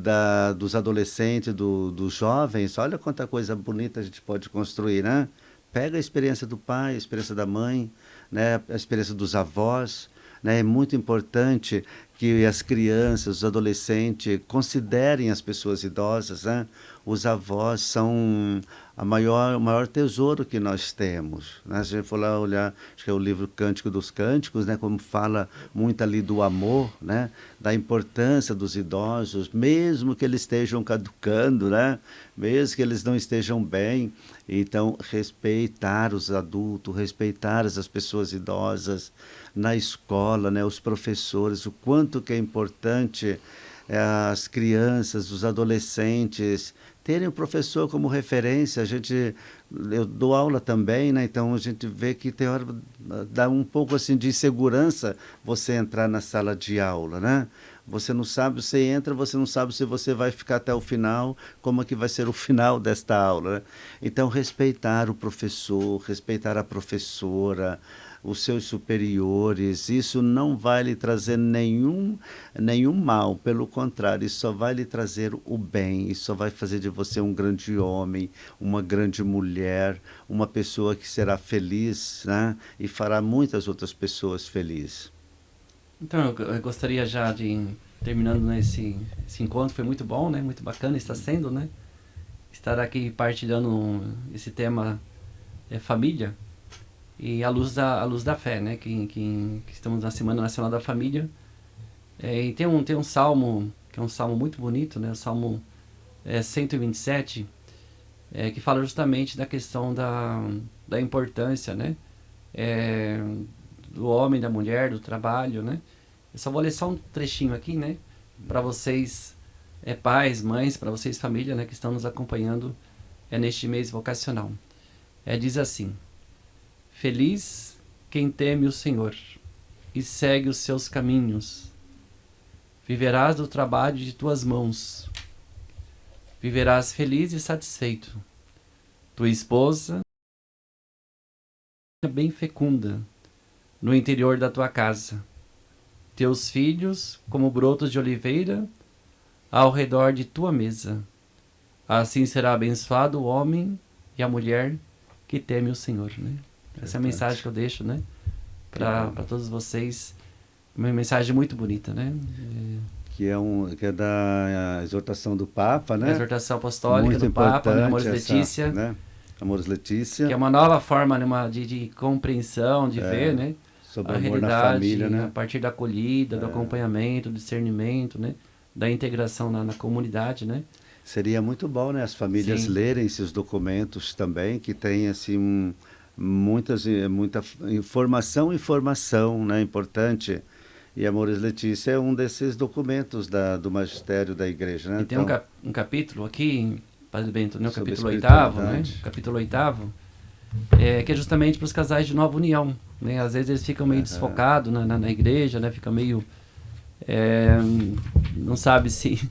dos adolescentes, dos jovens, olha quanta coisa bonita a gente pode construir, né? Pega a experiência do pai, a experiência da mãe, né? A experiência dos avós, né? É muito importante que as crianças, os adolescentes considerem as pessoas idosas, né? Os avós são o maior tesouro que nós temos, né? Se a gente for lá olhar, acho que é o livro Cântico dos Cânticos, né? Como fala muito ali do amor, né? Da importância dos idosos, mesmo que eles estejam caducando, né? Mesmo que eles não estejam bem. Então, respeitar os adultos, respeitar as pessoas idosas na escola, né? Os professores, o quanto que é importante as crianças, os adolescentes terem o professor como referência. Eu dou aula também, né? Então a gente vê que tem hora dá um pouco assim de insegurança você entrar na sala de aula, né? Você não sabe, você entra, você não sabe se você vai ficar até o final, como é que vai ser o final desta aula, né? Então respeitar o professor, respeitar a professora, os seus superiores, isso não vai lhe trazer nenhum mal, pelo contrário, isso só vai lhe trazer o bem, isso só vai fazer de você um grande homem, uma grande mulher, uma pessoa que será feliz, né? E fará muitas outras pessoas felizes. Então, eu gostaria já de, terminando nesse esse encontro, foi muito bom, né? Muito bacana, está sendo, né? Estar aqui partilhando esse tema família. E à luz da fé, né? Que estamos na Semana Nacional da Família. E tem um salmo, que é um salmo muito bonito, né? O Salmo 127, que fala justamente da questão da importância, né? Do homem, da mulher, do trabalho, né? Eu só vou ler só um trechinho aqui, né? Para vocês, pais, mães, para vocês, família, né? Que estão nos acompanhando neste mês vocacional. Diz assim: feliz quem teme o Senhor e segue os seus caminhos. Viverás do trabalho de tuas mãos. Viverás feliz e satisfeito. Tua esposa bem fecunda no interior da tua casa. Teus filhos como brotos de oliveira ao redor de tua mesa. Assim será abençoado o homem e a mulher que teme o Senhor, né? Essa é a mensagem que eu deixo, né? Para todos vocês. Uma mensagem muito bonita, né? Que é da exortação do Papa, né? A exortação apostólica muito do Papa, né? Amoris essa, Laetitia. né? Amoris Laetitia. Que é uma nova forma, né? de compreensão, de ver, né? Sobre a amor realidade, na família, né? A partir da acolhida, do acompanhamento, do discernimento, né? Da integração na comunidade, né? Seria muito bom, né? As famílias lerem esses documentos também, que tem assim muita informação, né? Importante. E Amoris Laetitia é um desses documentos do magistério da igreja, né? E tem um capítulo aqui, Padre Bento, né? O capítulo 8º, né? O capítulo 8º, que é justamente para os casais de nova união, né? Às vezes eles ficam meio desfocados na igreja, né? Fica meio... não sabe se...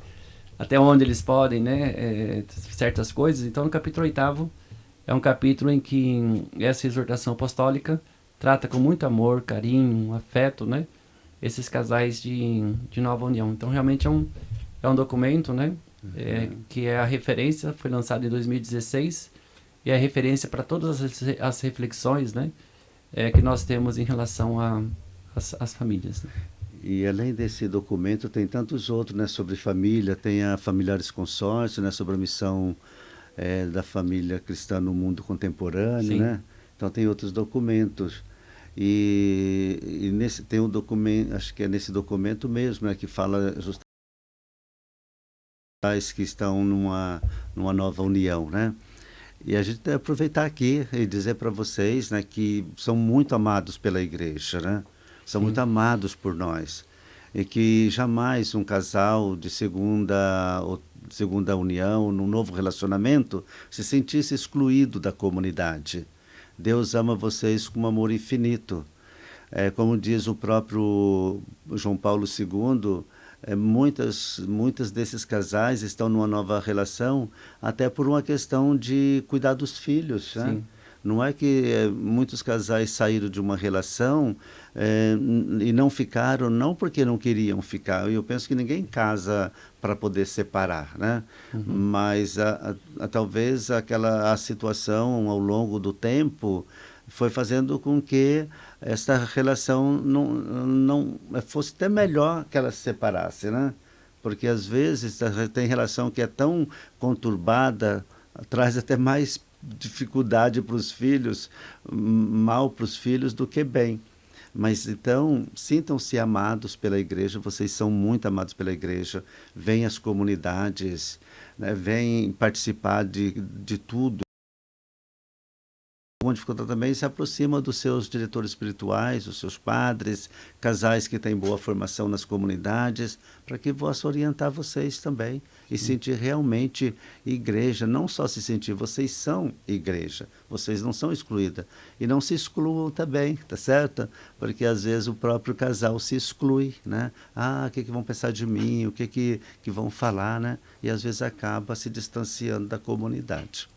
até onde eles podem, né? Certas coisas. Então, no capítulo 8º, é um capítulo em que essa exortação apostólica trata com muito amor, carinho, afeto, né? Esses casais de nova união. Então, realmente é um documento, né? Que é a referência, foi lançado em 2016, e é a referência para todas as reflexões, né? Que nós temos em relação às famílias, né? E além desse documento, tem tantos outros, né? Sobre família, tem a Familiares Consórcio, né? Sobre a missão da família cristã no mundo contemporâneo, Sim. né? Então tem outros documentos. E tem um documento, acho que é nesse documento mesmo, né? Que fala justamente que estão numa nova união, né? E a gente tem que aproveitar aqui e dizer para vocês, né? Que são muito amados pela igreja, né? São muito amados por nós. E que jamais um casal de segunda união, num novo relacionamento, se sentisse excluído da comunidade. Deus ama vocês com um amor infinito. Como diz o próprio João Paulo II, muitas desses casais estão numa nova relação até por uma questão de cuidar dos filhos, né? Sim. Não é que muitos casais saíram de uma relação e não ficaram, não porque não queriam ficar. Eu penso que ninguém casa para poder separar, né? Mas talvez a situação ao longo do tempo foi fazendo com que essa relação não fosse até melhor que ela se separasse, né? Porque às vezes tem relação que é tão conturbada, traz até mais dificuldade para os filhos, mal para os filhos do que bem. Mas então, sintam-se amados pela igreja, vocês são muito amados pela igreja, vêm às comunidades, né, vêm participar de tudo. Uma dificuldade também se aproxima dos seus diretores espirituais, dos seus padres, casais que têm boa formação nas comunidades, para que possa orientar vocês também e sentir realmente igreja, não só se sentir, vocês são igreja, vocês não são excluídas. E não se excluam também, tá certo? Porque às vezes o próprio casal se exclui, né? O que vão pensar de mim, o que vão falar, né? E às vezes acaba se distanciando da comunidade.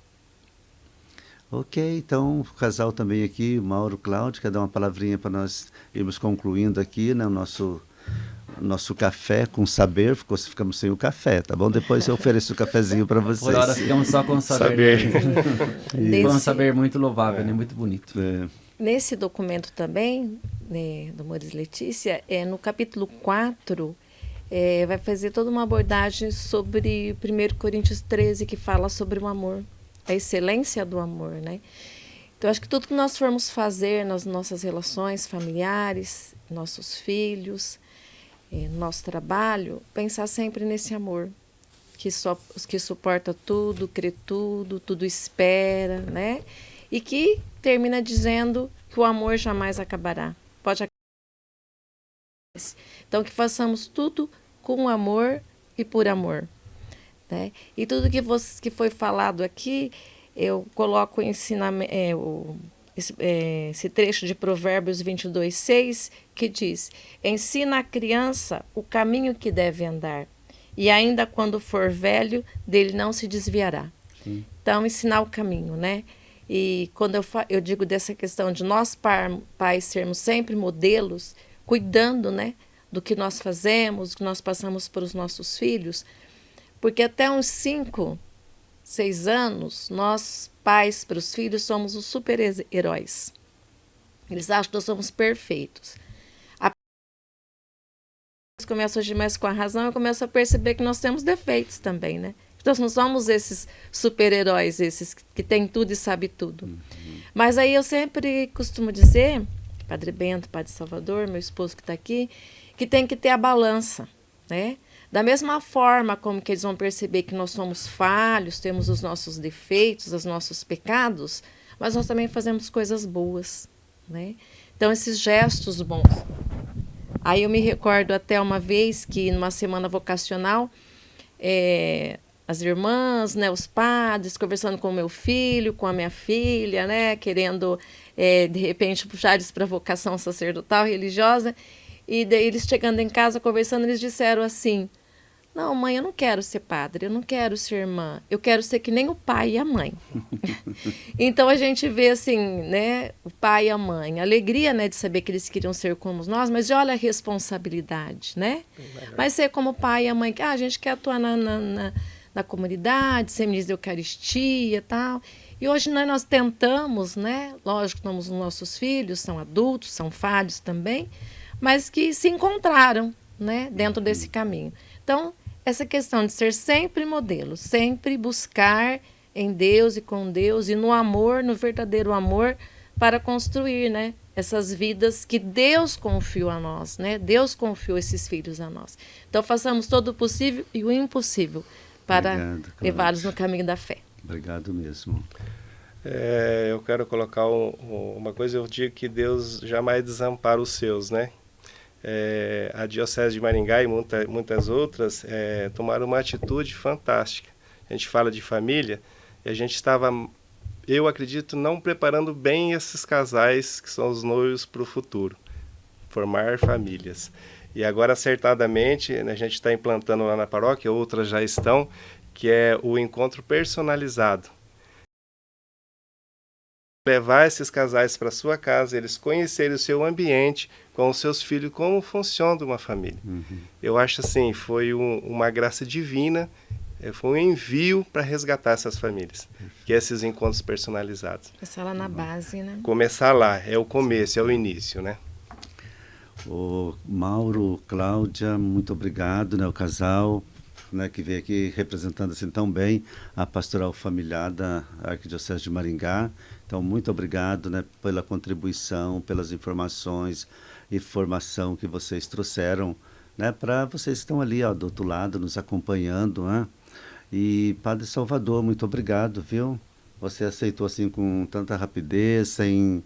Ok, então o casal também aqui, Mauro, Cláudio, quer dar uma palavrinha para nós irmos concluindo aqui, né, o nosso café com saber, ficamos sem o café, tá bom? Depois eu ofereço o cafezinho para vocês. Por hora ficamos só com o saber. Foi um Nesse, saber muito louvável, né? Muito bonito. nesse documento também, né, do Mores Letícia, no capítulo 4, vai fazer toda uma abordagem sobre 1 Coríntios 13, que fala sobre o amor, a excelência do amor, né? Então, acho que tudo que nós formos fazer nas nossas relações familiares, nossos filhos, nosso trabalho, pensar sempre nesse amor, que suporta tudo, crê tudo, tudo espera, né? E que termina dizendo que o amor jamais acabará. Pode acabar. Então, que façamos tudo com amor e por amor, né? E tudo que foi falado aqui, eu coloco esse trecho de Provérbios 22:6, que diz: ensina a criança o caminho que deve andar, e ainda quando for velho, dele não se desviará. Sim. Então, ensinar o caminho, né? E quando eu digo dessa questão de nós pais sermos sempre modelos, cuidando, né, do que nós fazemos, do que nós passamos para os nossos filhos, porque até uns 5, 6 anos, nós, pais para os filhos, somos os super-heróis. Eles acham que nós somos perfeitos. Eles começam a agir mais com a razão e começam a perceber que nós temos defeitos também, né? Nós não somos esses super-heróis, esses que têm tudo e sabem tudo. Mas aí eu sempre costumo dizer, Padre Bento, Padre Salvador, meu esposo que está aqui, que tem que ter a balança, né? Da mesma forma como que eles vão perceber que nós somos falhos, temos os nossos defeitos, os nossos pecados, mas nós também fazemos coisas boas, né? Então, esses gestos bons. Aí eu me recordo até uma vez que, numa semana vocacional, as irmãs, né, os padres, conversando com o meu filho, com a minha filha, né, querendo, de repente, puxar eles para a vocação sacerdotal, religiosa, e daí eles chegando em casa, conversando, eles disseram assim: não, mãe, eu não quero ser padre, eu não quero ser irmã, eu quero ser que nem o pai e a mãe. Então a gente vê assim, né, o pai e a mãe, a alegria, né, de saber que eles queriam ser como nós, mas olha a responsabilidade, né? Mas ser como o pai e a mãe, a gente quer atuar na comunidade, ser ministro da Eucaristia e tal. E hoje nós tentamos, né, lógico que os nossos filhos são adultos, são falhos também, mas que se encontraram, né, dentro desse caminho. Então, essa questão de ser sempre modelo, sempre buscar em Deus e com Deus e no amor, no verdadeiro amor, para construir, né, essas vidas que Deus confiou a nós, né? Deus confiou esses filhos a nós. Então, façamos todo o possível e o impossível para levá-los no caminho da fé. Obrigado mesmo. Eu quero colocar uma coisa, eu digo que Deus jamais desampara os seus, né? A Diocese de Maringá e muitas outras tomaram uma atitude fantástica. A gente fala de família e a gente estava, eu acredito, não preparando bem esses casais que são os noivos para o futuro, formar famílias. E agora, acertadamente, a gente está implantando lá na paróquia, outras já estão, que é o encontro personalizado. Levar esses casais para sua casa, eles conhecerem o seu ambiente com os seus filhos, como funciona uma família. Eu acho assim, foi uma graça divina, foi um envio para resgatar essas famílias, que é esses encontros personalizados. Começar lá na base, né? Começar lá, é o começo, é o início, né? O Mauro, Cláudia, muito obrigado, né, o casal, né, que veio aqui representando assim tão bem a pastoral familiar da Arquidiocese de Maringá. Então, muito obrigado, né, pela contribuição, pelas informações e formação que vocês trouxeram, né, para vocês que estão ali, ó, do outro lado, nos acompanhando, né? E Padre Salvador, muito obrigado, viu? Você aceitou assim com tanta rapidez, sem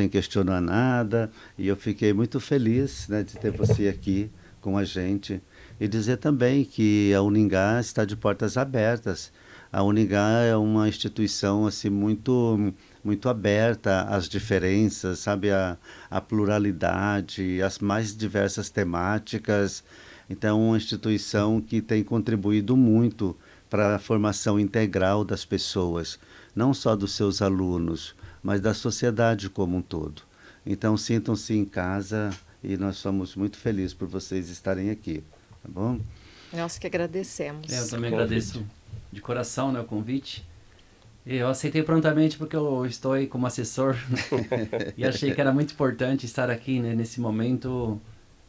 questionar nada, e eu fiquei muito feliz, né, de ter você aqui com a gente. E dizer também que a Uningá está de portas abertas. A Uningá é uma instituição assim muito aberta às diferenças, sabe, à pluralidade, às mais diversas temáticas. Então, é uma instituição que tem contribuído muito para a formação integral das pessoas, não só dos seus alunos, mas da sociedade como um todo. Então, sintam-se em casa e nós somos muito felizes por vocês estarem aqui, tá bom? Nós que agradecemos. Eu também agradeço de coração, né, o convite. Eu aceitei prontamente porque eu estou aí como assessor e achei que era muito importante estar aqui, né, nesse momento,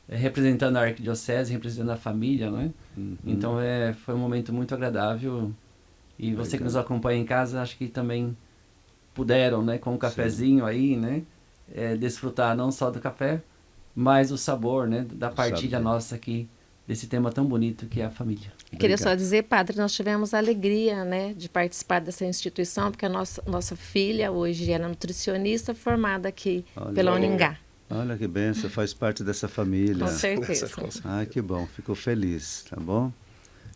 representando a Arquidiocese, representando a família, né? Então foi um momento muito agradável. E você que nos acompanha em casa, acho que também puderam, né, com um cafezinho aí, né, desfrutar não só do café, mas o sabor, né, da partilha nossa aqui, desse tema tão bonito que é a família. Queria só dizer, padre, nós tivemos a alegria, né, de participar dessa instituição, porque a nossa filha hoje é nutricionista formada aqui pela Uningá. Olha que benção, faz parte dessa família. Com certeza. Ah, que bom, fico feliz, tá bom?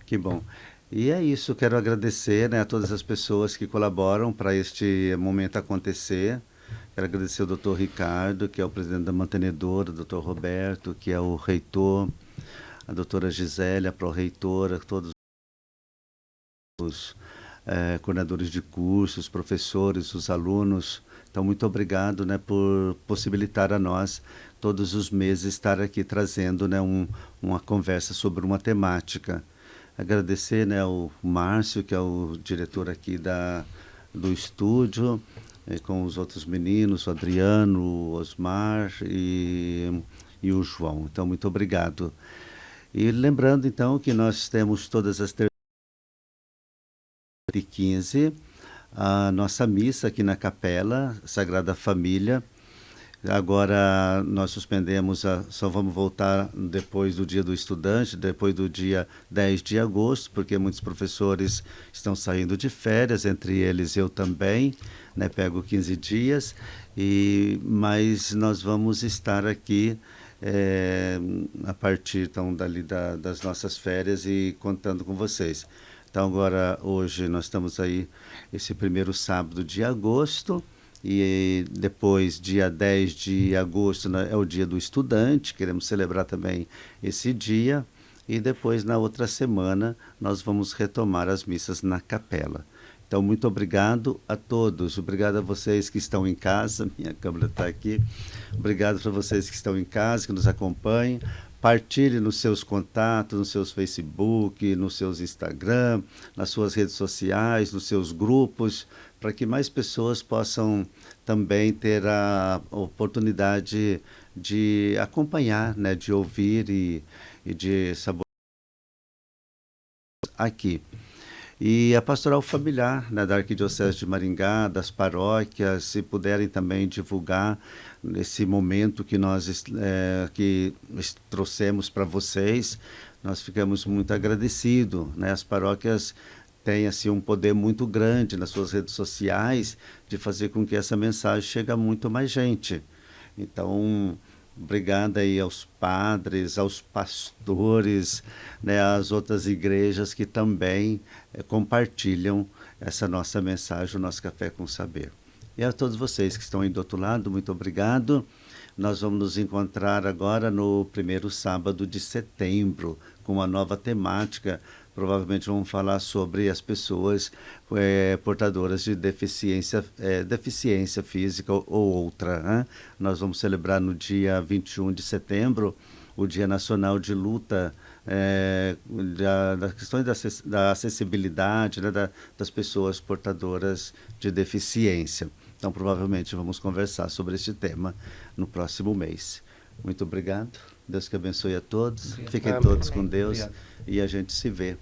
Que bom. E é isso, quero agradecer, né, a todas as pessoas que colaboram para este momento acontecer. Quero agradecer ao Dr. Ricardo, que é o presidente da mantenedora, o Dr. Roberto, que é o reitor, a doutora Gisele, a pró-reitora, todos os coordenadores de cursos, professores, os alunos. Então, muito obrigado, né, por possibilitar a nós, todos os meses, estar aqui trazendo, né, uma conversa sobre uma temática. Agradecer, né, ao Márcio, que é o diretor aqui do estúdio, com os outros meninos, o Adriano, o Osmar e o João. Então, muito obrigado. E lembrando, então, que nós temos todas as terças-feiras e 15 a nossa missa aqui na Capela Sagrada Família. Agora nós suspendemos, só vamos voltar depois do Dia do Estudante, depois do dia 10 de agosto, porque muitos professores estão saindo de férias, entre eles eu também, né, pego 15 dias, mas nós vamos estar aqui a partir então, das nossas férias e contando com vocês. Então agora, hoje, nós estamos aí, esse primeiro sábado de agosto, e depois, dia 10 de agosto, né, é o Dia do Estudante, queremos celebrar também esse dia, e depois, na outra semana, nós vamos retomar as missas na capela. Então, muito obrigado a todos, obrigado a vocês que estão em casa, minha câmera está aqui, obrigado para vocês que estão em casa, que nos acompanhem. Partilhe nos seus contatos, nos seus Facebook, nos seus Instagram, nas suas redes sociais, nos seus grupos, para que mais pessoas possam também ter a oportunidade de acompanhar, né, de ouvir e de saborear aqui. E a pastoral familiar, né, da Arquidiocese de Maringá, das paróquias, se puderem também divulgar nesse momento que nós que trouxemos para vocês, nós ficamos muito agradecidos, né? As paróquias têm assim, um poder muito grande nas suas redes sociais de fazer com que essa mensagem chegue a muito mais gente. Então, obrigado aí aos padres, aos pastores, né, às outras igrejas que também compartilham essa nossa mensagem, o nosso Café com Saber. E a todos vocês que estão aí do outro lado, muito obrigado. Nós vamos nos encontrar agora no primeiro sábado de setembro, com uma nova temática. Provavelmente vamos falar sobre as pessoas portadoras de deficiência física ou outra, né? Nós vamos celebrar no dia 21 de setembro o Dia Nacional de Luta das questões da acessibilidade, né, das pessoas portadoras de deficiência. Então, provavelmente vamos conversar sobre este tema no próximo mês. Muito obrigado. Deus que abençoe a todos. Fiquem todos com Deus. Obrigado. E a gente se vê